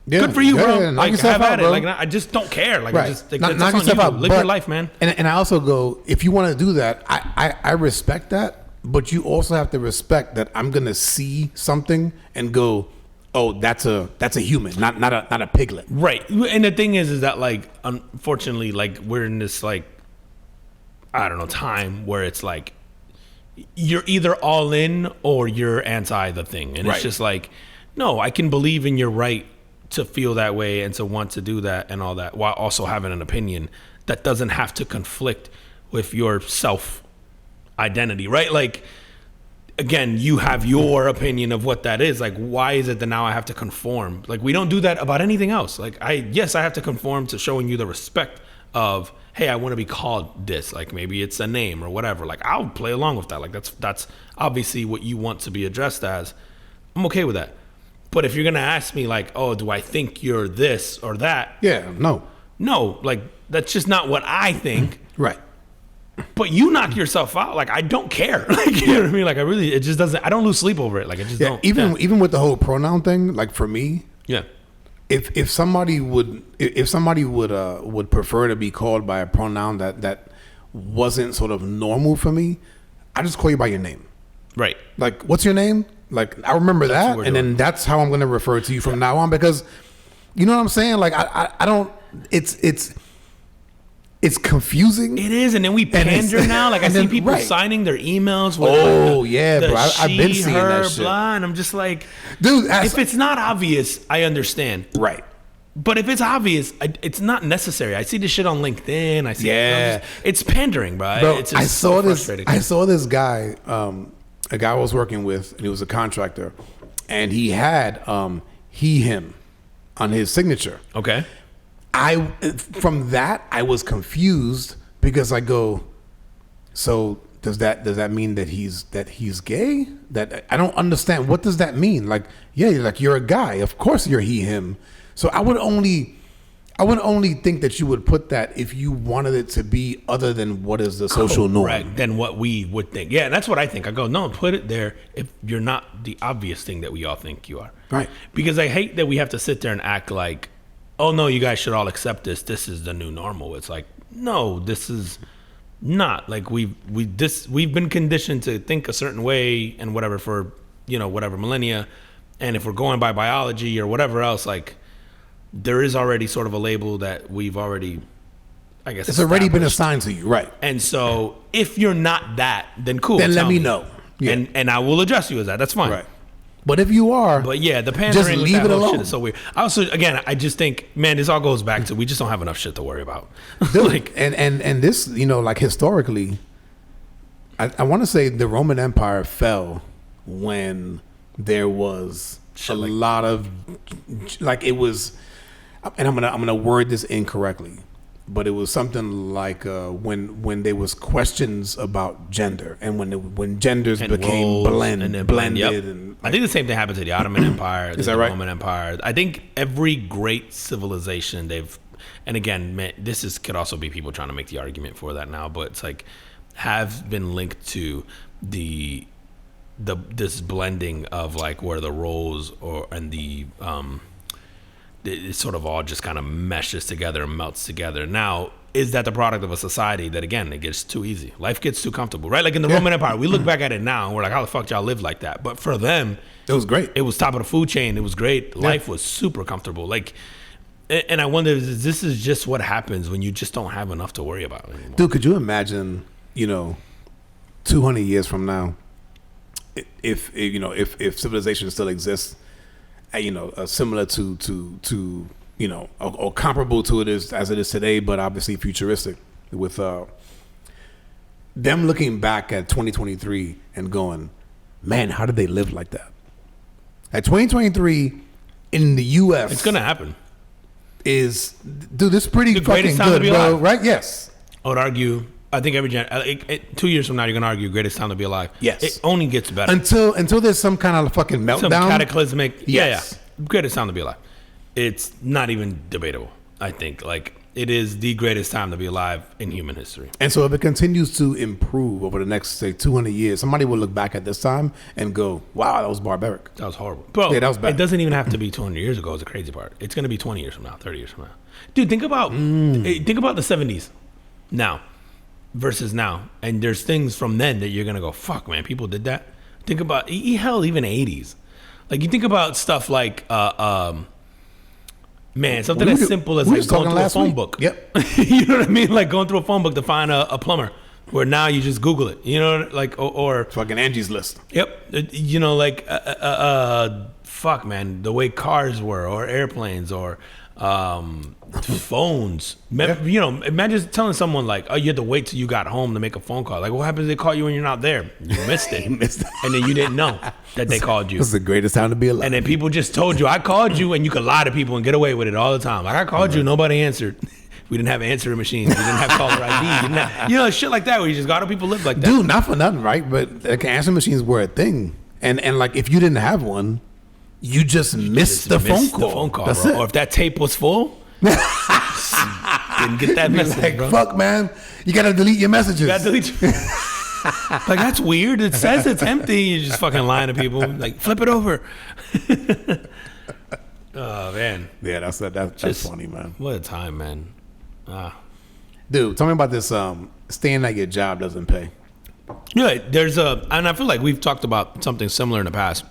Yeah. Good for you, Yeah, bro. yeah, knock Like, yourself have out, at it. bro. Like, I just don't care. Like, Right. I just, like, Knock that's on yourself you. out. Live But- your life, man. And I also go, if you want to do that, I respect that, but you also have to respect that I'm gonna see something and go, oh, that's a human, not a piglet. Right. And the thing is that, like, unfortunately, like, we're in this, like, I don't know, time where it's like you're either all in or you're anti the thing. And Right. it's just like, no, I can believe in your right to feel that way and to want to do that and all that while also having an opinion that doesn't have to conflict with your self identity, right? Like, again, you have your opinion of what that is. Like, why is it that now I have to conform? Like, we don't do that about anything else. Like, I have to conform to showing you the respect of, hey, I want to be called this. Like, maybe it's a name or whatever. Like, I'll play along with that. Like, that's obviously what you want to be addressed as. I'm okay with that. But if you're gonna ask me, like, oh, do I think you're this or that? Yeah, No, like, that's just not what I think. right. But you knock yourself out. Like, I don't care. Like, you know what I mean? Like, it just doesn't. I don't lose sleep over it. Like, I just Yeah, don't. even with the whole pronoun thing, like for me, Yeah. if somebody would prefer to be called by a pronoun that wasn't sort of normal for me, I just call you by your name. Right. Like, what's your name? Like, I remember what that, we're and doing. then that's how I'm going to refer to you from now on, because you know what I'm saying? Like, I don't. It's confusing. It is, and then we pander now. Like, I and see then- people right. signing their emails with Oh, like, yeah, the bro. I've been she, seeing her, that shit. blah, and I'm just like, Dude, if it's not obvious, I understand. right. But if it's obvious, it's not necessary. I see this shit on LinkedIn. I see, Yeah. it's pandering, bro. Bro, It's just I saw so this. frustrating. I saw this guy, a guy I was working with, and he was a contractor, and he had him on his signature. Okay. From that I was confused because I go, so does that mean that he's gay? That I don't understand. What does that mean? Like, yeah, like you're a guy. Of course you're him. So I would only think that you would put that if you wanted it to be other than what is the social norm. Right, than what we would think. Yeah, that's what I think. I go, no, put it there if you're not the obvious thing that we all think you are. Right. Because I hate that we have to sit there and act like, oh, no, you guys should all accept this. This is the new normal. It's like, no, this is not. Like, we've been conditioned to think a certain way and whatever for, whatever millennia. And if we're going by biology or whatever else, like, there is already sort of a label that we've already, I guess, It's already been established. assigned to you, right? And so if you're not that, then cool. Then let tell me know. Yeah. And I will address you as that. That's fine. Right. But if you are, But yeah, the pandering just with leave that it whole alone. shit is so weird. I also, again, I just think, man, this all goes back to we just don't have enough shit to worry about. Dude, Like, and this, like historically, I want to say the Roman Empire fell when there was a lot of, like, it was, and I'm gonna word this incorrectly, but it was something like when there was questions about gender and when genders and became roles blended yep. and I think the same thing happened to the Ottoman Empire. Is that the right? Roman Empire. I think every great civilization and again, man, could also be people trying to make the argument for that now, but it's like have been linked to this blending of like where the roles it sort of all just kind of meshes together and melts together. Now, is that the product of a society that, again, it gets too easy? Life gets too comfortable, right? Like in the Roman Empire, we look back at it now and we're like, how the fuck y'all live like that? But for them, it was great. it was top of the food chain. It was great. Life was super comfortable. Like, and I wonder if this is just what happens when you just don't have enough to worry about anymore. Dude, could you imagine, 200 years from now, if civilization still exists, similar to or comparable to it as it is today, but obviously futuristic, with them looking back at 2023 and going, man, how did they live like that? At 2023 in the U.S., It's going to happen. this is pretty The fucking greatest time to good, be bro. alive. Right? Yes. I would argue, I think 2 years from now, you're going to argue greatest time to be alive. Yes. It only gets better. Until there's some kind of fucking meltdown. Some cataclysmic. Yes. Yeah. Greatest time to be alive. It's not even debatable, I think. Like, it is the greatest time to be alive in human history. And so if it continues to improve over the next, say, 200 years, somebody will look back at this time and go, wow, that was barbaric. That was horrible. Bro, Yeah, that was bad. It doesn't even have to be 200 years ago is the crazy part. It's going to be 20 years from now, 30 years from now. Dude, think about the 70s now versus now. And there's things from then that you're going to go, fuck, man, people did that. Think about, hell, even 80s. Like, you think about stuff like, man, something as simple as like going through a phone book. Yep. You know what I mean? Like going through a phone book to find a plumber, where now you just Google it. You know, like or fucking Angie's List. Yep. You know, like fuck, man, the way cars were, or airplanes, or phones. You know, imagine telling someone like, oh, you had to wait till you got home to make a phone call. Like, what happens if they call you when you're not there? You missed it. And then you didn't know that they called you. This is the greatest time to be alive. And then people just told you, I called you, and you could lie to people and get away with it all the time. Like, I called you, nobody answered. We didn't have answering machines. We didn't have caller ID. We didn't have, you know, shit like that where you just got people live like that. Dude, not for nothing, right? But like, answering machines were a thing. And like, if you didn't have one, you just missed the phone call. The phone call, That's bro. it. Or if that tape was full, didn't get that message, Like, bro. fuck, man. You got to delete your messages. You gotta delete. Like, that's weird. It says it's empty. You're just fucking lying to people. Like, flip it over. Oh, man. Yeah, that's funny, man. What a time, man. Dude, tell me about this staying at your job doesn't pay. Yeah, and I feel like we've talked about something similar in the past,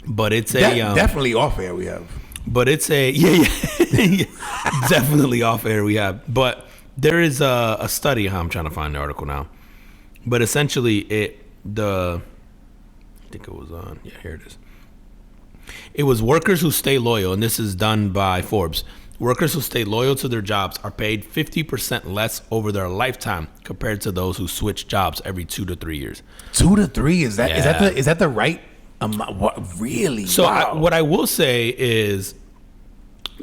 but it's definitely off air we have. But it's definitely off air we have. But there is a study. I'm trying to find the article now, but essentially I think it was on. Yeah, here it is. It was workers who stay loyal, and this is done by Forbes. Workers who stay loyal to their jobs are paid 50% less over their lifetime compared to those who switch jobs every 2 to 3 years. 2 to 3 is that? Yeah. Is that the right amount? What really? So wow. what I will say is,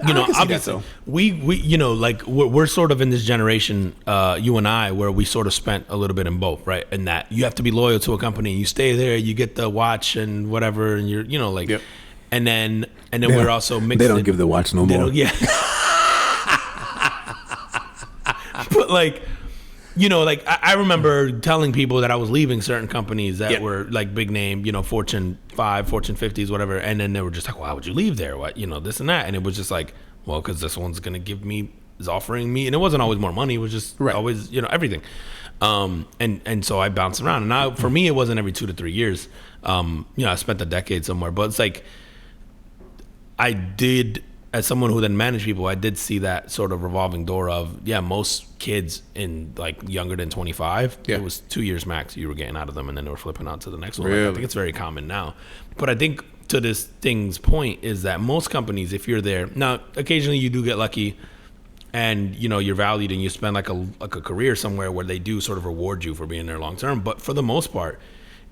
you know, obviously we you know, like we're sort of in this generation, you and I, where we sort of spent a little bit in both, right? And that you have to be loyal to a company, and you stay there, you get the watch and whatever, and you're, you know, like, yep. and then we're also mixed. They don't give the watch no more. Yeah. But like, you know, like I remember telling people that I was leaving certain companies that were like big name, you know, Fortune 5, Fortune 50s, whatever. And then they were just like, why would you leave there? What, you know, this and that. And it was just like, well, because this one's going to is offering me. And it wasn't always more money. It was just always, you know, everything. And so I bounced around. And now for me, it wasn't every 2 to 3 years. You know, I spent a decade somewhere. But it's like, I did, as someone who then managed people, I did see that sort of revolving door of, most kids in like younger than 25, it was 2 years max you were getting out of them, and then they were flipping out to the next one. Really? Like, I think it's very common now. But I think to this thing's point is that most companies, if you're there, now occasionally you do get lucky and, you know, you're valued and you spend like a career somewhere where they do sort of reward you for being there long term. But for the most part,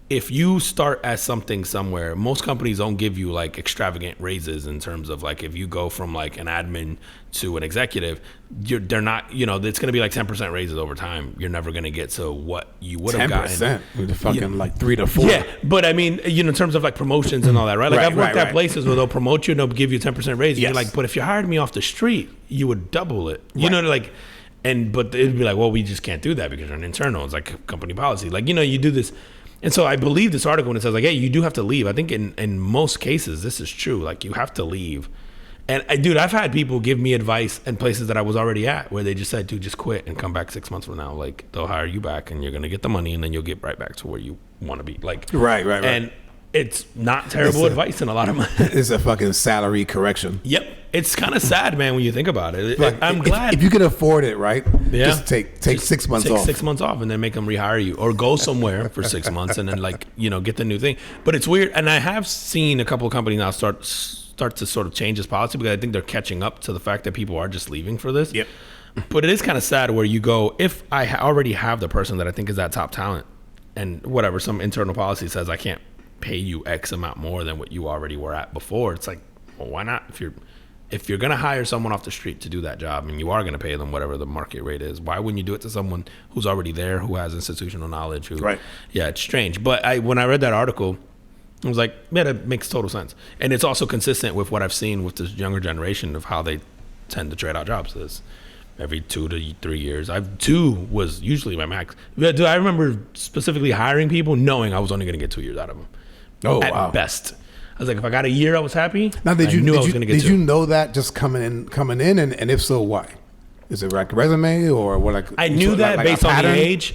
if you start as something somewhere, most companies don't give you like extravagant raises in terms of like if you go from like an admin to an executive, they're not, you know, it's going to be like 10% raises over time. You're never going to get to what you would have gotten. 10%? Fucking like 3 to 4. Yeah, but I mean, you know, in terms of like promotions and all that, right? Like I've worked at places where they'll promote you and they'll give you a 10% raise. And you're like, but if you hired me off the street, you would double it. You know, like, but it'd be like, well, we just can't do that because you're an internal. It's like company policy. Like, you know, you do this. And so I believe this article when it says like, hey, you do have to leave. I think in most cases, this is true. Like you have to leave. And dude, I've had people give me advice in places that I was already at where they just said, dude, just quit and come back 6 months from now. Like they'll hire you back and you're going to get the money and then you'll get right back to where you want to be. Like, right. And it's not terrible advice in a lot of it's a fucking salary correction. Yep. It's kind of sad, man, when you think about it. Like, I'm glad. If you can afford it, right? Yeah. Just take 6 months off. 6 months off and then make them rehire you or go somewhere for 6 months and then like, you know, get the new thing. But it's weird. And I have seen a couple of companies now start to sort of change this policy because I think they're catching up to the fact that people are just leaving for this. Yep. But it is kind of sad where you go, if I already have the person that I think is that top talent and whatever, some internal policy says I can't pay you X amount more than what you already were at before. It's like, well, why not? If you're going to hire someone off the street to do that job and you are going to pay them whatever the market rate is, why wouldn't you do it to someone who's already there, who has institutional knowledge? Yeah, it's strange. But when I read that article, I was like, yeah, that makes total sense. And it's also consistent with what I've seen with this younger generation of how they tend to trade out jobs. This every 2 to 3 years. 2 was usually my max. Dude, I remember specifically hiring people knowing I was only going to get 2 years out of them. Oh, at wow. best. I was like, if I got a year, I was happy. Now, I knew I was going to get 2. Did you know that just coming in, and if so, why? Is it like a resume or what? Like I knew that like based a on the pattern? age.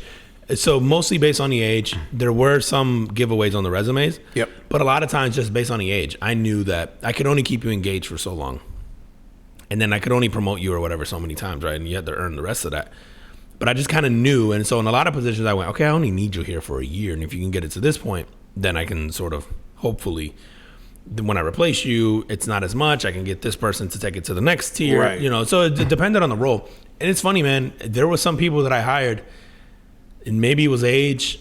So mostly based on the age. There were some giveaways on the resumes. Yep. But a lot of times just based on the age. I knew that I could only keep you engaged for so long. And then I could only promote you or whatever so many times, right? And you had to earn the rest of that. But I just kind of knew. And so in a lot of positions, I went, okay, I only need you here for a year. And if you can get it to this point, then I can sort of, hopefully, when I replace you, it's not as much. I can get this person to take it to the next tier. Right. You know, so it depended on the role. And it's funny, man. There were some people that I hired, and maybe it was age,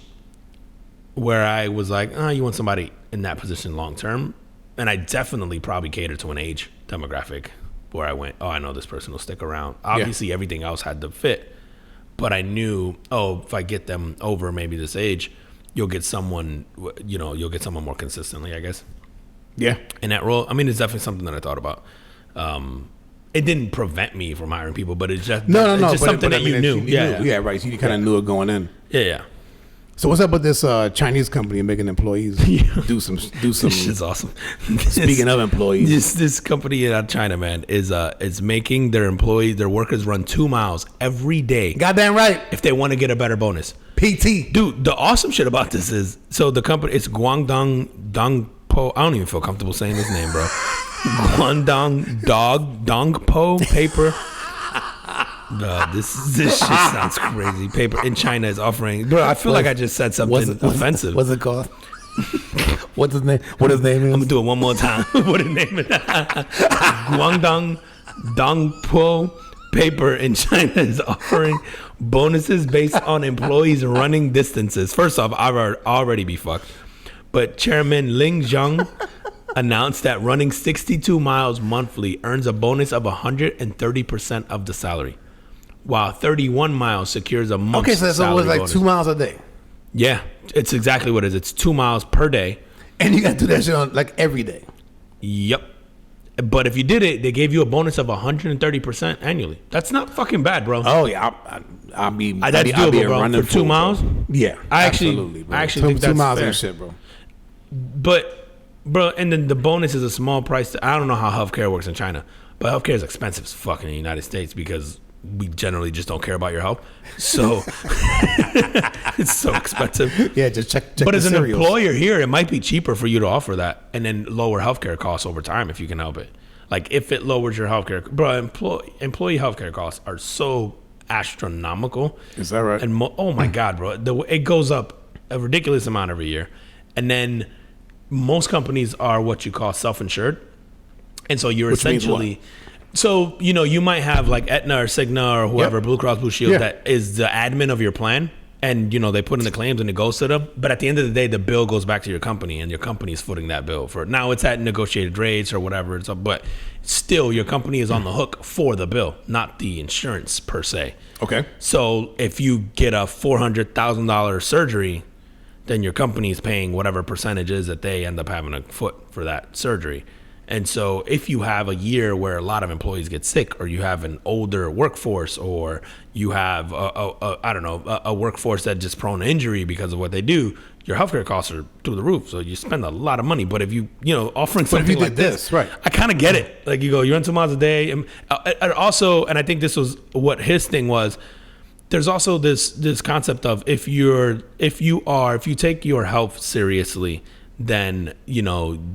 where I was like, oh, you want somebody in that position long term. And I definitely probably catered to an age demographic where I went, oh, I know this person will stick around. Obviously, everything else had to fit. But I knew, oh, if I get them over maybe this age, you'll get someone, you'll get someone more consistently, I guess. Yeah. In that role. I mean, it's definitely something that I thought about. It didn't prevent me from hiring people, but it's just, No. it's just but something that I mean, you knew. Yeah, right. So you kind of knew it going in. Yeah. So what's up with this Chinese company making employees do some? This shit's awesome. Speaking of employees, this company out of China, man, is making their workers run 2 miles every day goddamn right. if they want to get a better bonus. PT. Dude, the awesome shit about this is, so the company, it's Guangdong Dongpo. I don't even feel comfortable saying his name, bro. Guangdong Dongpo Paper. This shit sounds crazy. Paper in China is offering. Bro, I feel like I just said something offensive. What's it called? What's his name? What his name is? I'm gonna do it one more time. What his name is? Guangdong Dongpo Paper in China is offering bonuses based on employees running distances. First off, I'd already be fucked. But Chairman Ling Zhang announced that running 62 miles monthly earns a bonus of 130% of the salary, while 31 miles secures a month's Okay, so it salary was like bonus. 2 miles a day, Yeah, it's exactly what it is. It's 2 miles per day. and you got to do that shit on like every day. Yep. But if you did it, they gave you a bonus of 130% annually. That's not fucking bad, bro. Oh yeah, I'll be. That's I'll be doable, bro. running For 2 full, miles? bro. Yeah, I actually absolutely, bro. think two that's miles fair. and shit, bro. But, bro, and then the bonus is a small price. I don't know how healthcare works in China, but healthcare is expensive as fuck in the United States because we generally just don't care about your health. So it's so expensive. Yeah, just check But the as an cereals. employer here, it might be cheaper for you to offer that and then lower healthcare costs over time if you can help it. Like if it lowers your healthcare, bro, employee healthcare costs are so astronomical. Is that right? And oh my God, bro, it goes up a ridiculous amount every year. And then most companies are what you call self-insured. And so you're Which means essentially, so, you might have like Aetna or Cigna or whoever, Yep. Blue Cross Blue Shield, Yeah. that is the admin of your plan. And, they put in the claims and it goes to them. But at the end of the day, the bill goes back to your company and your company is footing that bill for now. It's at negotiated rates or whatever. But still, your company is on the hook for the bill, not the insurance per se. Okay. So if you get a $400,000 surgery, then your company is paying whatever percentage is that they end up having to foot for that surgery. And so if you have a year where a lot of employees get sick, or you have an older workforce, or you have a workforce that's just prone to injury because of what they do, your healthcare costs are through the roof. So you spend a lot of money. But if you offering But if something you did like this, right? I kind of get it. Like you run 2 miles a day, and also, and I think this was what his thing was. There's also this concept of if you take your health seriously, then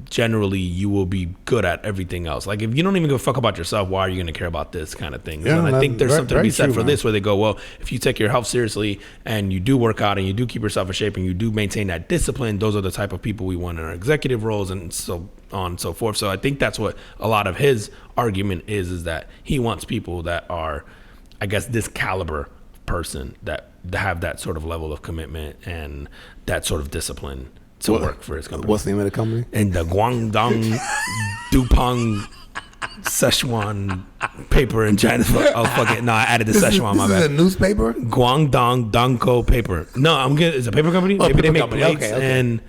generally you will be good at everything else. Like if you don't even give a fuck about yourself, why are you going to care about this kind of thing? Yeah, and I think there's something to be said true, for man. this, where they go, well, if you take your health seriously and you do work out and you do keep yourself in shape and you do maintain that discipline, those are the type of people we want in our executive roles and so on and so forth. So I think that's what a lot of his argument is that he wants people that are, I guess, this caliber person that have that sort of level of commitment and that sort of discipline to work for his company. What's the name of the company? And the Guangdong Dupont Szechuan paper in China. Oh, fuck it. No, I added the Szechuan, my This is a bad. newspaper? Guangdong Dongko paper. No, I'm good. It's a paper company. Oh, Maybe they paper make company. plates Okay. and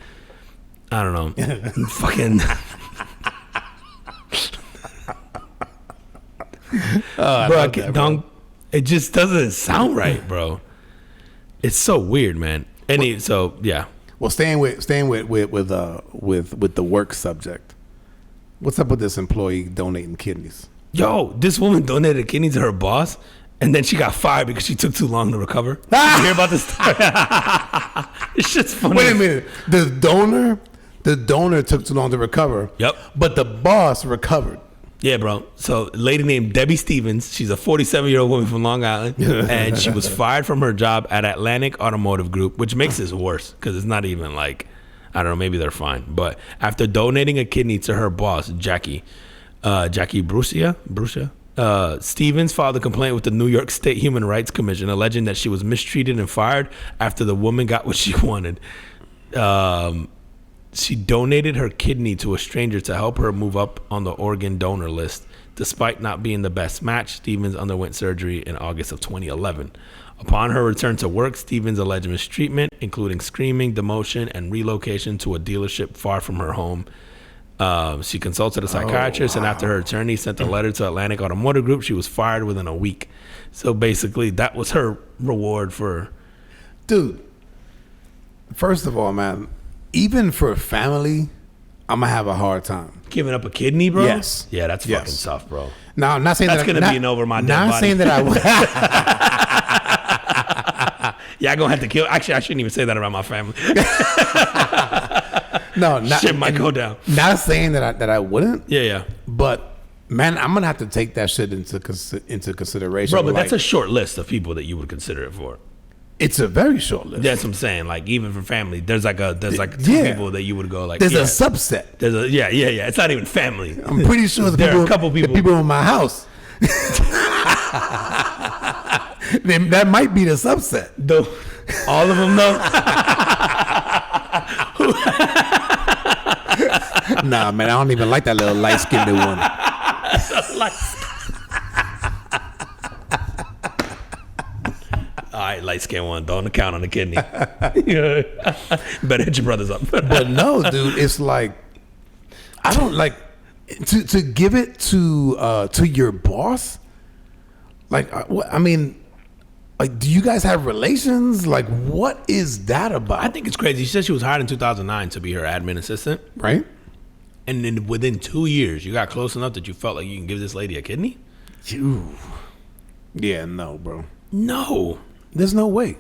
I don't know. Fucking. I Bro, love that, bro. it just doesn't sound right, bro. It's so weird, man. So yeah. Well, staying with the work subject. What's up with this employee donating kidneys? Yo, this woman donated a kidney to her boss, and then she got fired because she took too long to recover. Did you hear about this story? It's just funny. Wait a minute. The donor took too long to recover. Yep. But the boss recovered. Yeah, bro. So a lady named Debbie Stevens, she's a 47-year-old woman from Long Island, and she was fired from her job at Atlantic Automotive Group, which makes this worse because it's not even like, I don't know, maybe they're fine. But after donating a kidney to her boss, Jackie Brucia, Stevens filed a complaint with the New York State Human Rights Commission, alleging that she was mistreated and fired after the woman got what she wanted. She donated her kidney to a stranger to help her move up on the organ donor list. Despite not being the best match, Stevens underwent surgery in August of 2011. Upon her return to work, Stevens alleged mistreatment, including screaming, demotion, and relocation to a dealership far from her home. She consulted a psychiatrist, and after her attorney sent a letter to Atlantic Automotive Group, she was fired within a week. So basically, that was her reward for... Dude, first of all, man, even for family, I'm going to have a hard time. Giving up a kidney, bro? Yes. Yeah, that's Yes. fucking tough, bro. Now, I'm not saying That's going to be an over my dead Not body. saying that I would. Yeah, I'm going to have to kill... Actually, I shouldn't even say that around my family. No, not, Shit might go down. Not saying that I wouldn't. Yeah. But man, I'm gonna have to take that shit into consideration. Bro, but like, that's a short list of people that you would consider it for. it's a very short list. That's what I'm saying. Like, even for family, there's like two Yeah. people that you would go like... There's yeah. a subset. There's a... Yeah. It's not even family. I'm pretty sure There are a couple the people... people in my house. That might be the subset. All of them, though? Nah, man, I don't even like that little light-skinned one. All right, light-skinned one. Don't count on the kidney. Better hit your brothers up. But no, dude, it's like I don't like to give it to your boss. Like, I mean, like, do you guys have relations? Like, what is that about? I think it's crazy. She said she was hired in 2009 to be her admin assistant. Right? And then within 2 years, you got close enough that you felt like you can give this lady a kidney? Yeah, no, bro. No. There's no way.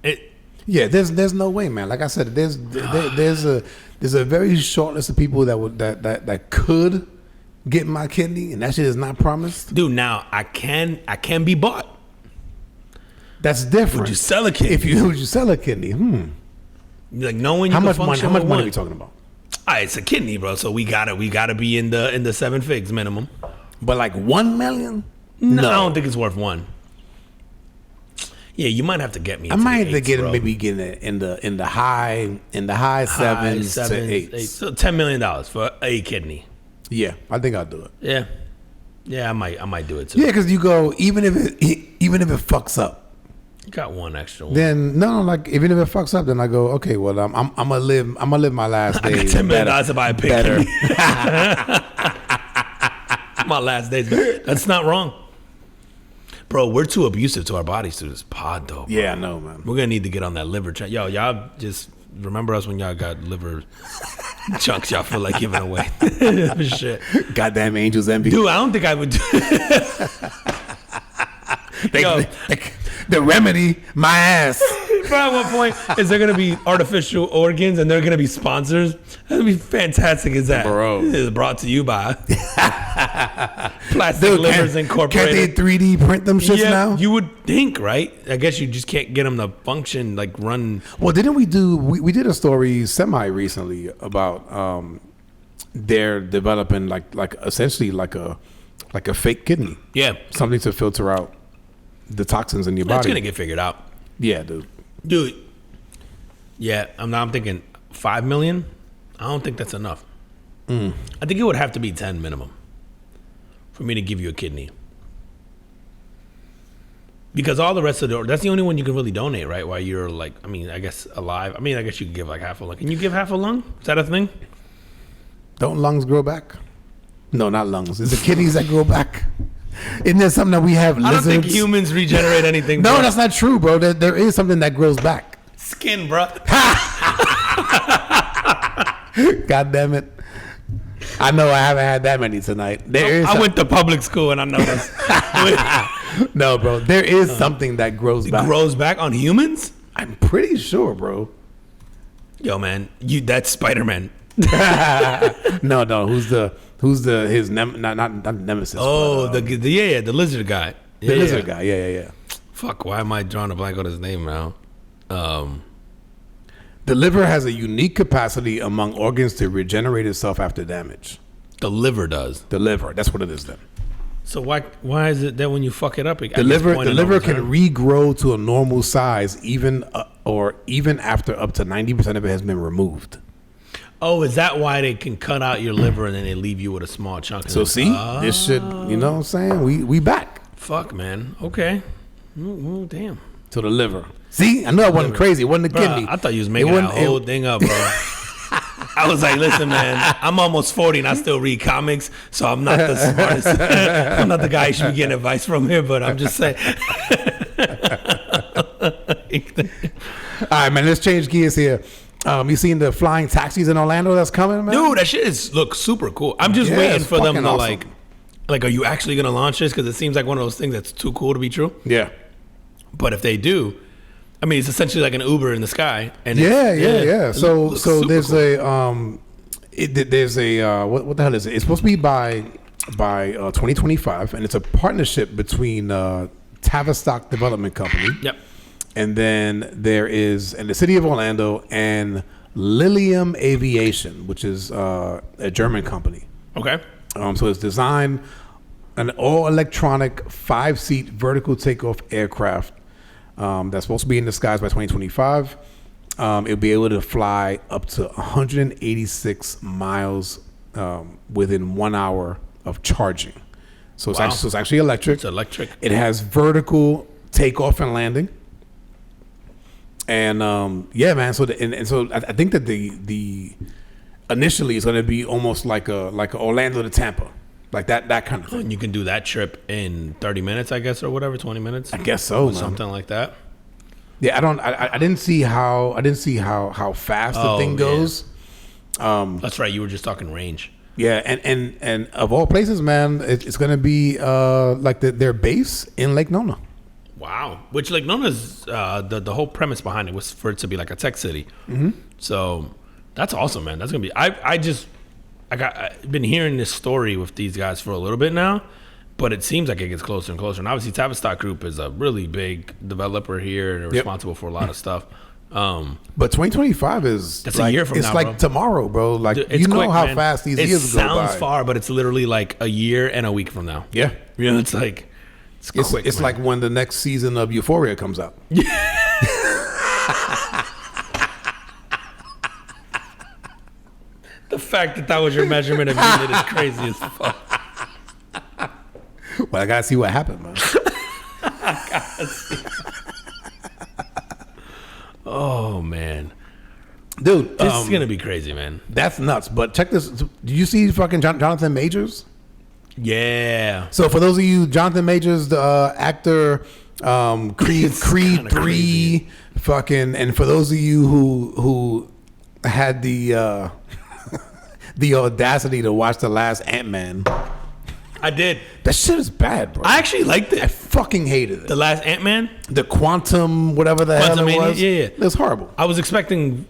It, Yeah, there's no way, man. Like I said, there's a very short list of people that could get my kidney, and that shit is not promised. dude, now I can be bought. That's different. Would you sell a kidney? Would you sell a kidney? Like knowing you How can much money? function How much with money are one. we talking about? It's a kidney, bro. So we gotta be in the 7 figs minimum. But like 1 million? No, I don't think it's worth one. Yeah, you might have to get me. I into might the have to eights, get bro. maybe get it in the high sevens to eights. So $10 million for a kidney. Yeah, I think I'll do it. Yeah, I might do it too. Yeah, because you go even if it fucks up. You got one extra one. Then like even if it fucks up, then I go, okay, well I'm gonna live my last I got days $10 million better. to buy a pig better. kidney. My last days. That's not wrong. Bro, we're too abusive to our bodies through this pod, though. Bro. Yeah, I know, man. We're gonna need to get on that liver train. Yo, y'all just remember us when y'all got liver chunks y'all feel like giving away. Shit. Goddamn angels envy. Dude, I don't think I would do Yo, the remedy, my ass. bro, at what point is there gonna be artificial organs and they're gonna be sponsors? That'd be fantastic as that. Bro. It is brought to you by Plastic Livers Incorporated. Can't they 3D print them shits Yeah, now? you would think, right? I guess you just can't get them to function, like run. Well, didn't we do? We did a story semi recently about they're developing like essentially like a fake kidney, Yeah, something to filter out the toxins in your that's body. gonna get figured out, Yeah, dude. Yeah, I'm thinking 5 million. I don't think that's enough. I think it would have to be 10 minimum for me to give you a kidney. Because all the rest of that's the only one you can really donate, right? While you're like, I mean, I guess alive. I mean, I guess you can give like half a lung. Can you give half a lung? Is that a thing? Don't lungs grow back? No, not lungs. It's the kidneys that grow back. Isn't there something that we have I don't lizards? think humans regenerate anything. No, bro. that's not true, bro. There is something that grows back. Skin, bro. God damn it. I know I haven't had that many tonight. I went to public school and I know this. No, bro. There is something that grows back. Grows back on humans? I'm pretty sure, bro. Yo, man, that's Spider-Man. No. His not nemesis. Oh, but, the lizard guy. the lizard guy. Yeah. Fuck, why am I drawing a blank on his name now? The liver has a unique capacity among organs to regenerate itself after damage. The liver does. The liver, that's what it is then. So why is it that when you fuck it up, The liver can regrow to a normal size even after up to 90% of it has been removed. Oh, is that why they can cut out your liver and then they leave you with a small chunk? So see, this shit, you know what I'm saying? We back. Fuck, man. Okay. Oh, damn. To the liver. See, I know I wasn't crazy. It wasn't the kidney. I thought you was making that whole thing up, bro. I was like, listen, man, I'm almost 40 and I still read comics, so I'm not the smartest. I'm not the guy you should be getting advice from here, but I'm just saying. All right, man, let's change gears here. You seen the flying taxis in Orlando that's coming, man? Dude, that shit looks super cool. I'm just waiting for them to awesome. like, are you actually going to launch this? Because it seems like one of those things that's too cool to be true. Yeah. But if they do, I mean, it's essentially like an Uber in the sky. And Yeah. So there's cool. There's a what the hell is it? It's supposed to be by 2025, and it's a partnership between Tavistock Development Company. Yep. And then there is in the city of Orlando and Lilium Aviation, which is a German company. Okay. So it's designed an all-electronic 5-seat vertical takeoff aircraft that's supposed to be in the skies by 2025. It'll be able to fly up to 186 miles within 1 hour of charging. So it's actually electric. It's electric. It has vertical takeoff and landing. And yeah, man. So I think that the initially it's going to be almost like a Orlando to Tampa, like that kind of thing. And you can do that trip in 30 minutes, I guess, or whatever, 20 minutes. I guess so, man. Something like that. Yeah, I didn't see how fast the thing goes. That's right. You were just talking range. Yeah, and of all places, man, it's going to be like their base in Lake Nona. Wow. Which Lake Nona's the whole premise behind it was for it to be like a tech city. Mm-hmm. So that's awesome, man. That's gonna be. I've been hearing this story with these guys for a little bit now, but it seems like it gets closer and closer. And obviously, Tavistock Group is a really big developer here and they're responsible for a lot of stuff. But 2025 is that's a year from now. It's like bro. tomorrow, bro. Like Dude, you know quick, how man. fast these years go by. It sounds far, but it's literally like a year and a week from now. Yeah, you know, it's like. It's quick. It's like when the next season of Euphoria comes out. The fact that was your measurement of unit is crazy as fuck. Well, I gotta see what happened, man. Oh man, dude, this is gonna be crazy, man. That's nuts. But check this. Did you see fucking Jonathan Majors? Yeah. So for those of you, Jonathan Majors, the actor, Creed 3, fucking, and for those of you who had the the audacity to watch the last Ant-Man, I did. That shit is bad, bro. I actually liked it. I fucking hated it. The last Ant-Man, the Quantum, whatever the hell it was. Yeah. It was horrible. I was expecting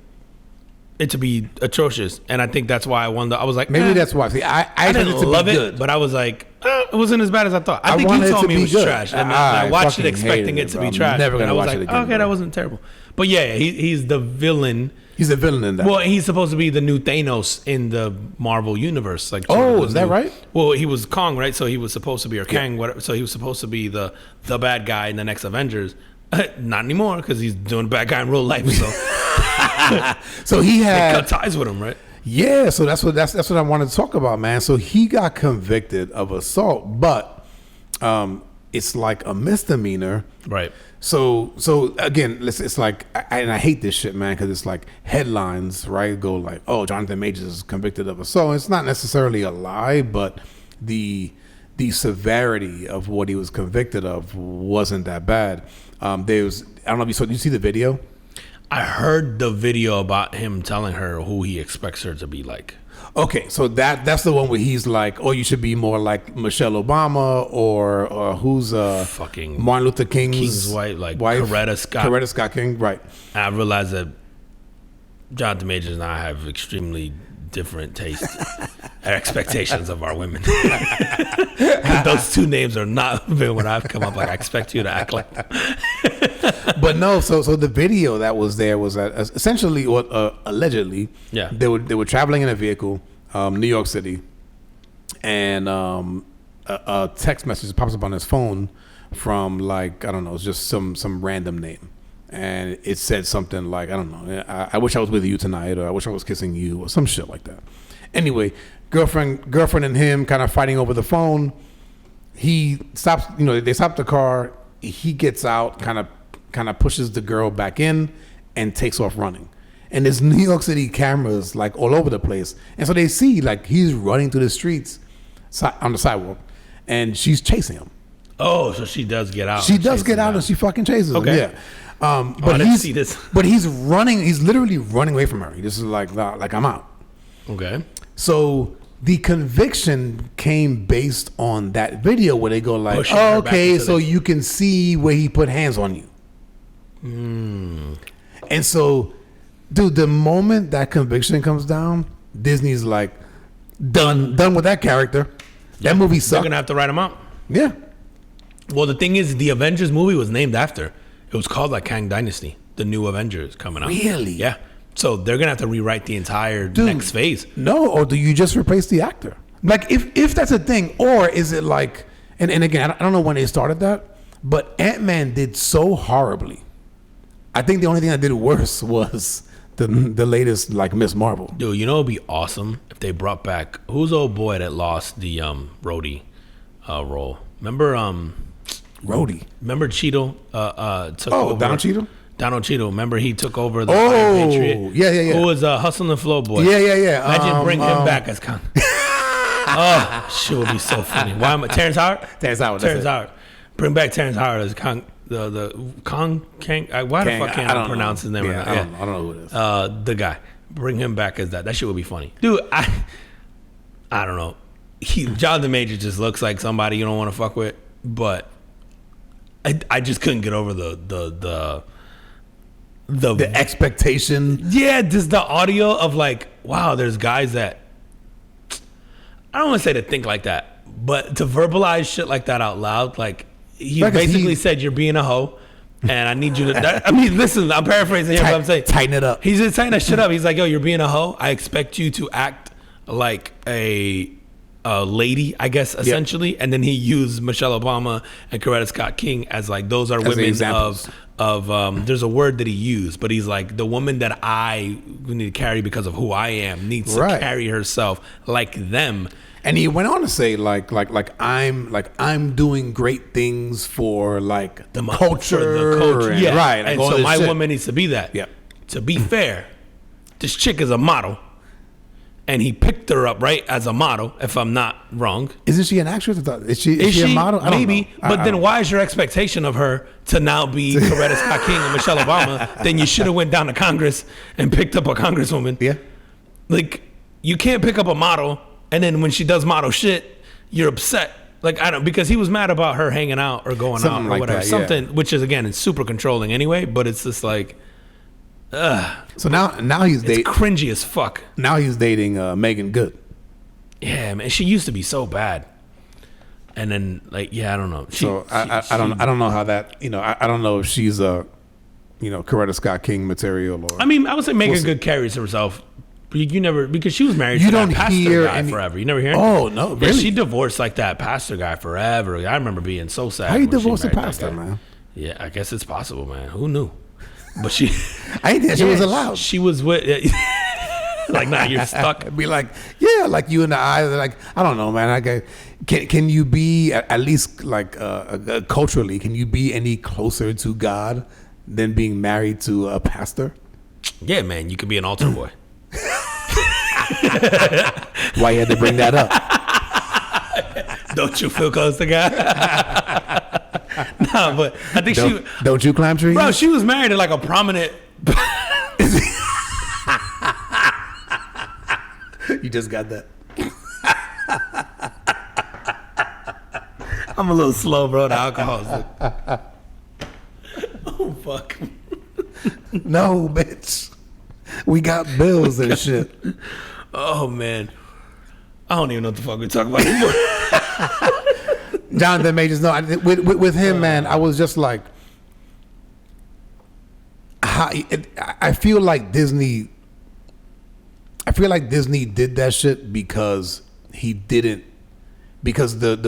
it to be atrocious, and I think that's why I won. I was like, maybe that's why. See, I didn't love it, but I was like, it wasn't as bad as I thought. I think you told me it was trash, and I watched it expecting it to be trash. Never gonna watch like, it again. Okay, that wasn't terrible. But yeah, he's the villain. He's a villain in that. Well, he's supposed to be the new Thanos in the Marvel universe. Like, is that right? Well, he was Kong, right? So he was supposed to be, or Kang, whatever. So he was supposed to be the bad guy in the next Avengers. Not anymore, because he's doing bad guy in real life. So, so he had they cut ties with him, right? Yeah. So that's what I wanted to talk about, man. So he got convicted of assault, but it's like a misdemeanor, right? So again, it's like, and I hate this shit, man, because it's like headlines, right? Go like, oh, Jonathan Majors is convicted of assault. It's not necessarily a lie, but the the severity of what he was convicted of wasn't that bad. I don't know if you saw. Did you see the video? I heard the video about him telling her who he expects her to be like. Okay, so that's the one where he's like, "Oh, you should be more like Michelle Obama or who's fucking Martin Luther King's wife, like wife, Coretta Scott King." Right. I realized that Jonathan Majors and I have extremely different tastes and expectations of our women. Those two names are not been what I've come up like. I expect you to act like. But no, so the video that was there was that essentially, or allegedly, Yeah. they were traveling in a vehicle, New York City, and a text message pops up on his phone from like, I don't know, it's just some random name, and it said something like, I don't know, I wish I was with you tonight, or I wish I was kissing you, or some shit like that. Anyway, girlfriend and him kind of fighting over the phone. He stops, they stop the car. He gets out, kind of pushes the girl back in and takes off running. And there's New York City cameras like all over the place. And so they see like he's running through the streets on the sidewalk and she's chasing him. Oh, so she does get out. She does get out and she fucking chases him. Yeah. But I didn't see this. But he's running. He's literally running away from her. He just is like I'm out. Okay. So the conviction came based on that video where they go like, Pushing her back okay, into so you can see where he put hands on you. And so, dude, the moment that conviction comes down, Disney's like, done with that character. That movie They're sucked. gonna have to write him out. Yeah. Well, the thing is, the Avengers movie was named after. It was called like Kang Dynasty, the new Avengers coming out. Really? Yeah. So they're gonna have to rewrite the entire next phase. No, or do you just replace the actor? Like, if that's a thing, or is it like, and again, I don't know when they started that, but Ant-Man did so horribly. I think the only thing that did worse was the latest like Miss Marvel. Dude, you know it'd be awesome if they brought back who's the old boy that lost the Rhodey role. Remember Rhodey. Remember Cheeto took over. Don Cheadle? Donald Cheadle. Remember he took over the Iron Patriot? Yeah. Who was Hustle and Flow boy? Yeah. Imagine bring him back as Kang. Oh, shit would be so funny. Why am I Terrence Howard? Terrence Howard. Bring back Terrence Howard as Kang. The Kang. Why the fuck can't I pronounce his name? Yeah, I don't know who it is. The guy. Bring him back as that. That shit would be funny, dude. I don't know. Jonathan Major just looks like somebody you don't want to fuck with, but I just couldn't get over the expectation. Yeah, just the audio of like, wow, there's guys that I don't want to say to think like that, but to verbalize shit like that out loud, like he basically said, "You're being a hoe, and I need you to." Listen, I'm paraphrasing here, but I'm saying tighten it up. He's just tighten that shit up. He's like, "Yo, you're being a hoe. I expect you to act like a lady, I guess, essentially." Yep. And then he used Michelle Obama and Coretta Scott King as like those are women of there's a word that he used, but he's like the woman that I need to carry because of who I am needs to carry herself like them. And he went on to say like I'm doing great things for like the culture, yeah. Right. And so my woman needs to be that. Yeah. To be fair, this chick is a model. And he picked her up, right, as a model, if I'm not wrong. Isn't she an actress? Is she a model? I don't know. But then why is your expectation of her to now be Coretta Scott King and Michelle Obama? Then you should have went down to Congress and picked up a congresswoman. Yeah. Like, you can't pick up a model, and then when she does model shit, you're upset. Like, I don't, because he was mad about her hanging out or going out or like whatever. That, something, which is, again, it's super controlling anyway, but it's just like... So now he's dating. It's cringy as fuck. Now he's dating Megan Good. Yeah, man. She used to be so bad, and then like I don't know. I don't know how that I don't know if she's a Coretta Scott King material or. I mean, I would say Megan Good carries herself. You never because she was married to that pastor guy forever. You never hear? Oh no, really? Yeah, she divorced like that pastor guy forever. I remember being so sad. How you divorce a pastor, man? Yeah, I guess it's possible, man. Who knew? But she, I didn't think she was allowed. She was with, like, nah, you're stuck. Be like, yeah, like you and I, like, I don't know, man. Can you be at least like culturally? Can you be any closer to God than being married to a pastor? Yeah, man, you could be an altar boy. Why you had to bring that up? Don't you feel close to God? No, but I think don't you climb trees? bro, she was married to like a prominent. You just got that. I'm a little slow, bro. The alcohol's oh, fuck. No, bitch. We got bills and shit. Oh, man. I don't even know what the fuck we're talking about anymore. Jonathan Majors, no, with him, man, I was just like, I feel like Disney did that shit because the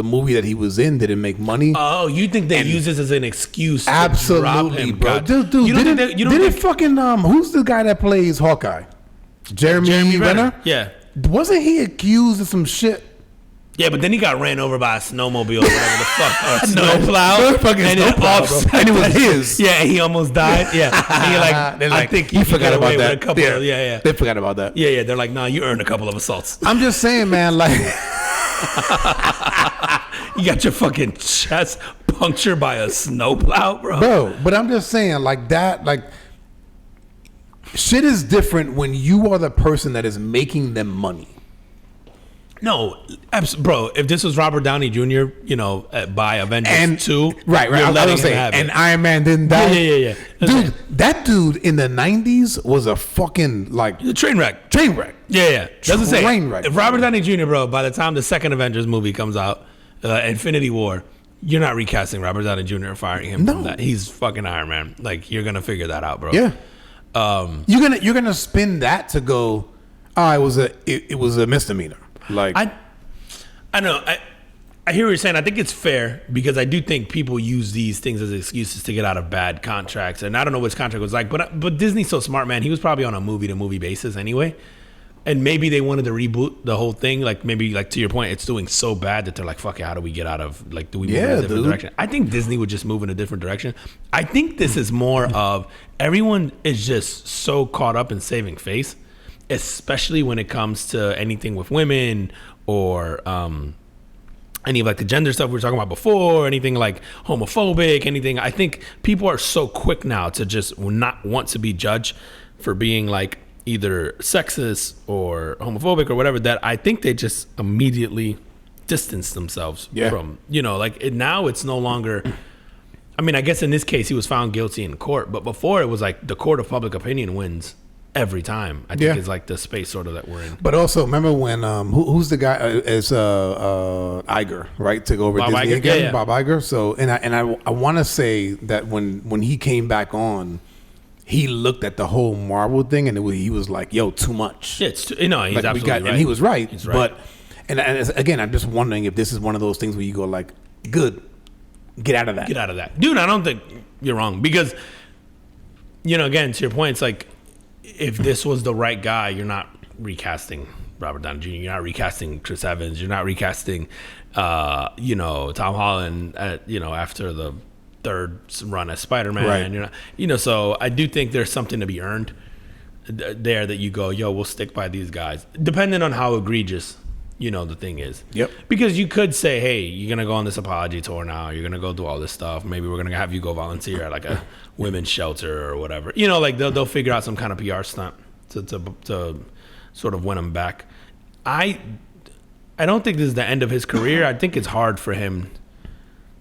movie that he was in didn't make money. Oh, you think they use this as an excuse? Absolutely, to drop him, bro. God. Dude, you don't didn't fucking who's the guy that plays Hawkeye? Jeremy Renner. Yeah. Wasn't he accused of some shit? Yeah, but then he got ran over by a snowmobile or whatever the fuck. Or a snowplow. No fucking snowplow, bro. And it was his. Yeah, he almost died. Yeah. And you're like, I think he forgot about that. With a couple yeah. They forgot about that. Yeah. They're like, nah, you earned a couple of assaults. I'm just saying, man, like you got your fucking chest punctured by a snowplow, bro. Bro, but I'm just saying, like that, like shit is different when you are the person that is making them money. No, bro. If this was Robert Downey Jr., by Avengers 2, right. I was saying, and Iron Man didn't die. Yeah. Dude, that dude in the '90s was a fucking like a train wreck. Yeah. Doesn't say train wreck. If Robert Downey Jr., bro, by the time the second Avengers movie comes out, Infinity War, you're not recasting Robert Downey Jr. or firing him from that. He's fucking Iron Man. Like you're gonna figure that out, bro. Yeah. You're gonna spin that to go. It was a misdemeanor. Like I know I hear what you're saying. I think it's fair because I do think people use these things as excuses to get out of bad contracts, and I don't know what his contract was like, but Disney's so smart, man. He was probably on a movie to movie basis anyway, and maybe they wanted to reboot the whole thing. Like maybe like to your point, it's doing so bad that they're like, fuck it, how do we get out of like do we move in a different direction? I think Disney would just move in a different direction. I think this is more of everyone is just so caught up in saving face, especially when it comes to anything with women or any of like the gender stuff we were talking about before, anything like homophobic, anything. I think people are so quick now to just not want to be judged for being like either sexist or homophobic or whatever, that I think they just immediately distance themselves from, now it's no longer, I mean, I guess in this case he was found guilty in court, but before it was like the court of public opinion wins every time. I think it's like the space sort of that we're in. But also remember when who's the guy is Iger, right? Took over Bob Disney Iger? again, Yeah. Bob Iger. So I want to say that when he came back on, he looked at the whole Marvel thing and he was like, "Yo, too much." Yeah, he's absolutely right. And he was right. He's right. But again, I'm just wondering if this is one of those things where you go like, "Good, get out of that." Get out of that, dude. I don't think you're wrong because, again, to your point, it's like, if this was the right guy, you're not recasting Robert Downey Jr. You're not recasting Chris Evans. You're not recasting, Tom Holland after the third run as Spider-Man. Right. You're not, so I do think there's something to be earned there that you go, yo, we'll stick by these guys, depending on how egregious, the thing is. Yep. Because you could say, hey, you're going to go on this apology tour now. You're going to go do all this stuff. Maybe we're going to have you go volunteer at like a women's shelter or whatever. Like they'll figure out some kind of PR stunt to sort of win him back. I don't think this is the end of his career. I think it's hard for him.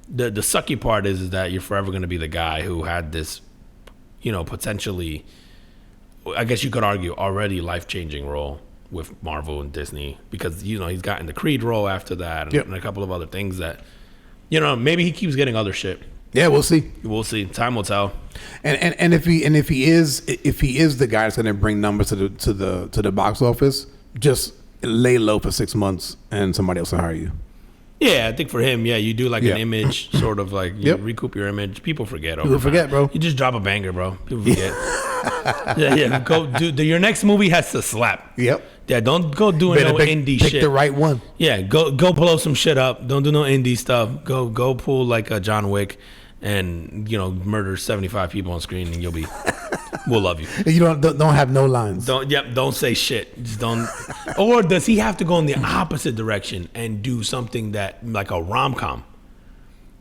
The sucky part is that you're forever going to be the guy who had this, potentially, I guess you could argue, already life-changing role with Marvel and Disney, because he's gotten the Creed role after that, and a couple of other things that maybe he keeps getting other shit. Yeah, we'll see. We'll see. Time will tell. And if he is the guy that's going to bring numbers to the box office, just lay low for 6 months and somebody else will hire you. Yeah, I think for him, you do like an image, sort of like you recoup your image. People forget. People forget, bro. You just drop a banger, bro. People forget. Go do your next movie has to slap. Yep. Yeah, don't go doing no indie shit. Pick the right one. Yeah, go blow some shit up. Don't do no indie stuff. Go pull like a John Wick, and murder 75 people on screen, and we'll love you. You don't have no lines. Don't say shit. Just don't Or does he have to go in the opposite direction and do something that like a rom-com?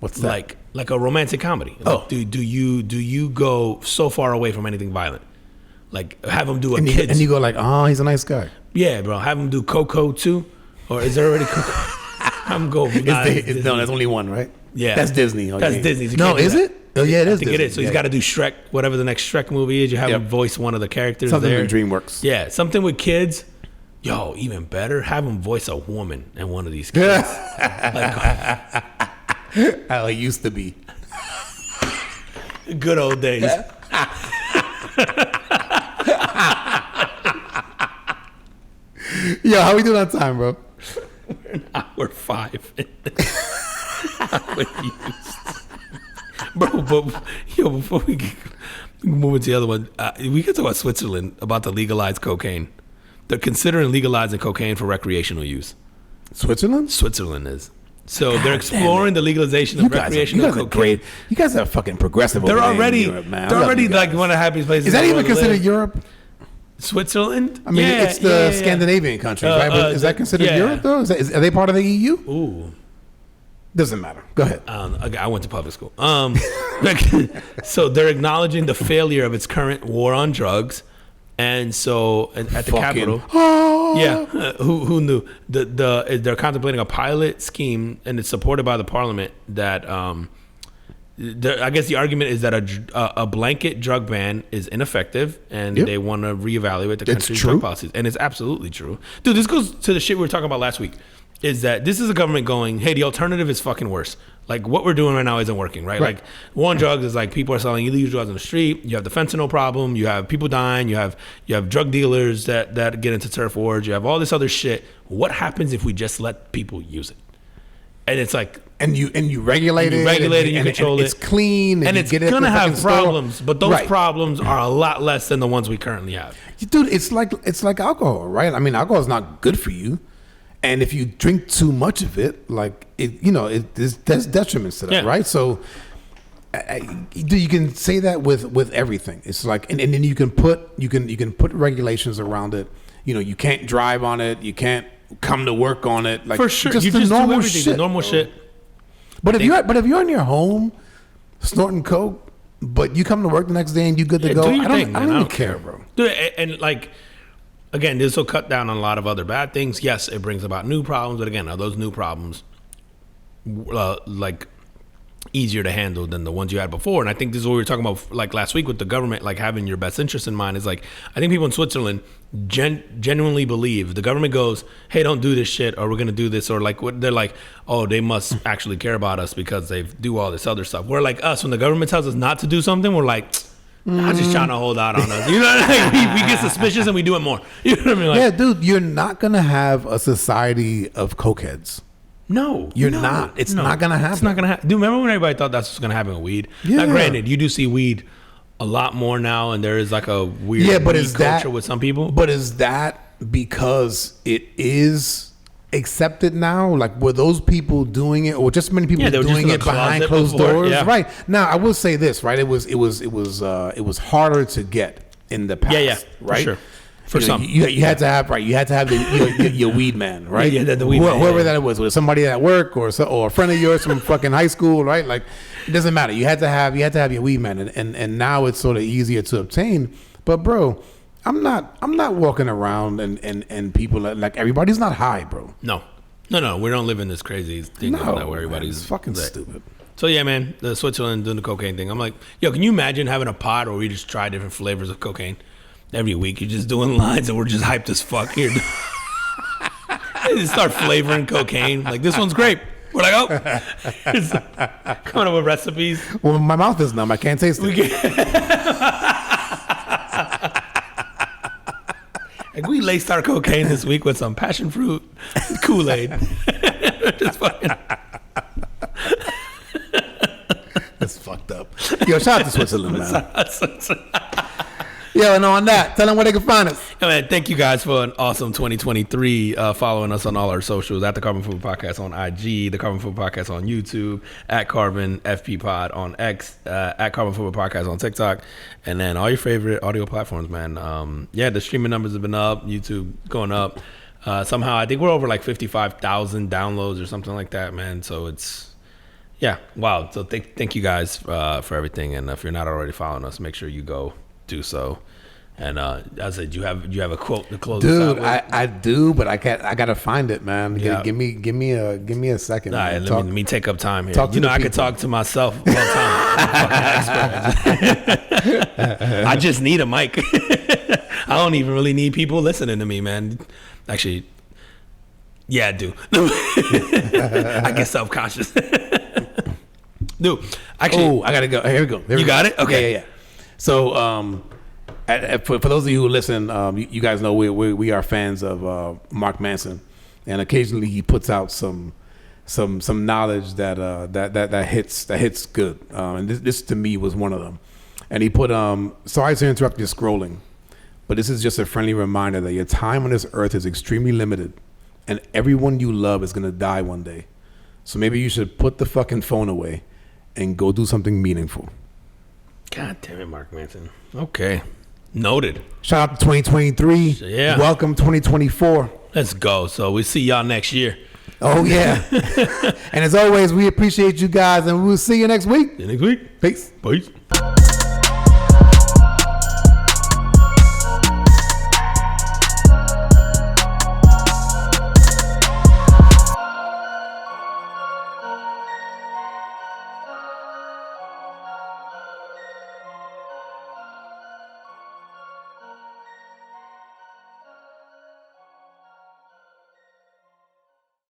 What's that? Like a romantic comedy. Like, do you go so far away from anything violent? Like have him do a kids. And you go like, oh, he's a nice guy. Yeah, bro. Have him do Coco too, or is there already Coco? Have him go. No, that's only one, right? Yeah, that's Disney. That's Disney. No, is it? Oh yeah, it is. I think it is. So he's got to do Shrek, whatever the next Shrek movie is. You have him voice one of the characters. Something there. in DreamWorks. Yeah, something with kids. Yo, even better, have him voice a woman in one of these kids. How it used to be. Good old days. Yo, how we doing on time, bro? We're an hour 5. Bro, but yo, before we move into the other one, we can talk about Switzerland about the legalized cocaine. They're considering legalizing cocaine for recreational use. Switzerland is. So they're exploring the legalization of recreational cocaine. You guys are fucking progressive. They're over there already, in Europe, man. they're already like one of the happiest places. Is that even considered Europe? Switzerland? I mean, it's the Scandinavian countries, right? But is that considered Europe, though? Are they part of the EU? Ooh. Doesn't matter. Go ahead. I went to public school. So they're acknowledging the failure of its current war on drugs. And so at the Capitol, who knew? They're contemplating a pilot scheme, and it's supported by the parliament that I guess the argument is that a blanket drug ban is ineffective, and they want to reevaluate the country's drug policies. And it's absolutely true. Dude, this goes to the shit we were talking about last week, is that this is a government going, hey, the alternative is fucking worse. Like, what we're doing right now isn't working, right? Like, war on drugs is like people are selling illegal drugs on the street. You have the fentanyl problem. You have people dying. You have drug dealers that get into turf wars. You have all this other shit. What happens if we just let people use it? And it's like... And you regulate it. And you control it. It's clean. And it's going to have problems, but those problems are a lot less than the ones we currently have. Dude, it's like alcohol, right? I mean, alcohol is not good for you. And if you drink too much of it, like there's detriments to that, right? So you can say that with everything. It's like, and then you can put regulations around it. You can't drive on it. You can't come to work on it. Like, for sure, just you the just normal do everything, shit. The normal shit. But if you're in your home snorting coke, but you come to work the next day and you good to go, I don't even care, bro. Dude, and like. Again, this will cut down on a lot of other bad things. Yes, it brings about new problems, but again, are those new problems like easier to handle than the ones you had before? And I think this is what we were talking about like last week with the government, like having your best interest in mind. Is like, I think people in Switzerland genuinely believe the government goes, hey, don't do this shit, or we're gonna do this, or like they're like, oh, they must actually care about us because they do all this other stuff. We're like us, when the government tells us not to do something, we're like, I'm just trying to hold out on us. You know what I mean? We get suspicious and we do it more. You know what I mean? Like, yeah, dude, you're not going to have a society of cokeheads. No. You're not. It's not going to happen. It's not going to happen. Dude, remember when everybody thought that's what's going to happen with weed? Yeah. Now, granted, you do see weed a lot more now, and there is like a weird weed culture with some people. But is that because it is accepted now? Like, were those people doing it, or just many people doing it behind closed doors? Yeah. Right. Now, I will say this, right? It was harder to get in the past. Yeah, right. For sure. For some, you had to have your weed man, right? Yeah, the weed man. Whoever that was somebody at work or a friend of yours from fucking high school, right? Like, it doesn't matter. You had to have your weed man, and now it's sort of easier to obtain. But bro, I'm not walking around and people like everybody's not high, bro. No, we don't live in this crazy thing where everybody's fucking stupid. So yeah, man, the Switzerland doing the cocaine thing. I'm like, yo, can you imagine having a pod where we just try different flavors of cocaine every week? You're just doing lines and we're just hyped as fuck here. They just start flavoring cocaine. Like, this one's grape. We're like, oh, it's coming up with recipes. Well, my mouth is numb. I can't taste it. Like, we laced our cocaine this week with some passion fruit Kool-Aid. Just fucking. That's fucked up. Yo, shout out to Switzerland, man. Yo, and on that, tell them where they can find us. Yeah, man, thank you guys for an awesome 2023. Following us on all our socials at the Carbon Food Podcast on IG, the Carbon Food Podcast on YouTube, at Carbon FP Pod on X, at Carbon Food Podcast on TikTok, and then all your favorite audio platforms, man. Yeah, the streaming numbers have been up, YouTube going up. Somehow, I think we're over like 55,000 downloads or something like that, man. So it's, yeah, wow. So thank you guys for everything. And if you're not already following us, make sure you go do so. And as I said, you have a quote to close this out Dude, with? I do, but I gotta find it, man. Yeah. Give me a second. All right, man. let me take up time here. talk to You know, the I could people. talk to myself all the time. I'm a fucking expert. I just need a mic. I don't even really need people listening to me, man. Actually, yeah, I do. I get self-conscious. Dude, actually, Oh, I gotta go. Here we go. You got it? Okay. Yeah. So, for those of you who listen, you guys know we are fans of Mark Manson, and occasionally he puts out some knowledge that hits good. And this to me was one of them. And he put sorry to interrupt your scrolling, but this is just a friendly reminder that your time on this earth is extremely limited, and everyone you love is gonna die one day. So maybe you should put the fucking phone away and go do something meaningful. God damn it, Mark Manson. Okay. Noted. Shout out to 2023. Yeah. Welcome 2024. Let's go. So we see y'all next year. Oh, yeah. And as always, we appreciate you guys, and we'll see you next week. See you next week. Peace. Peace.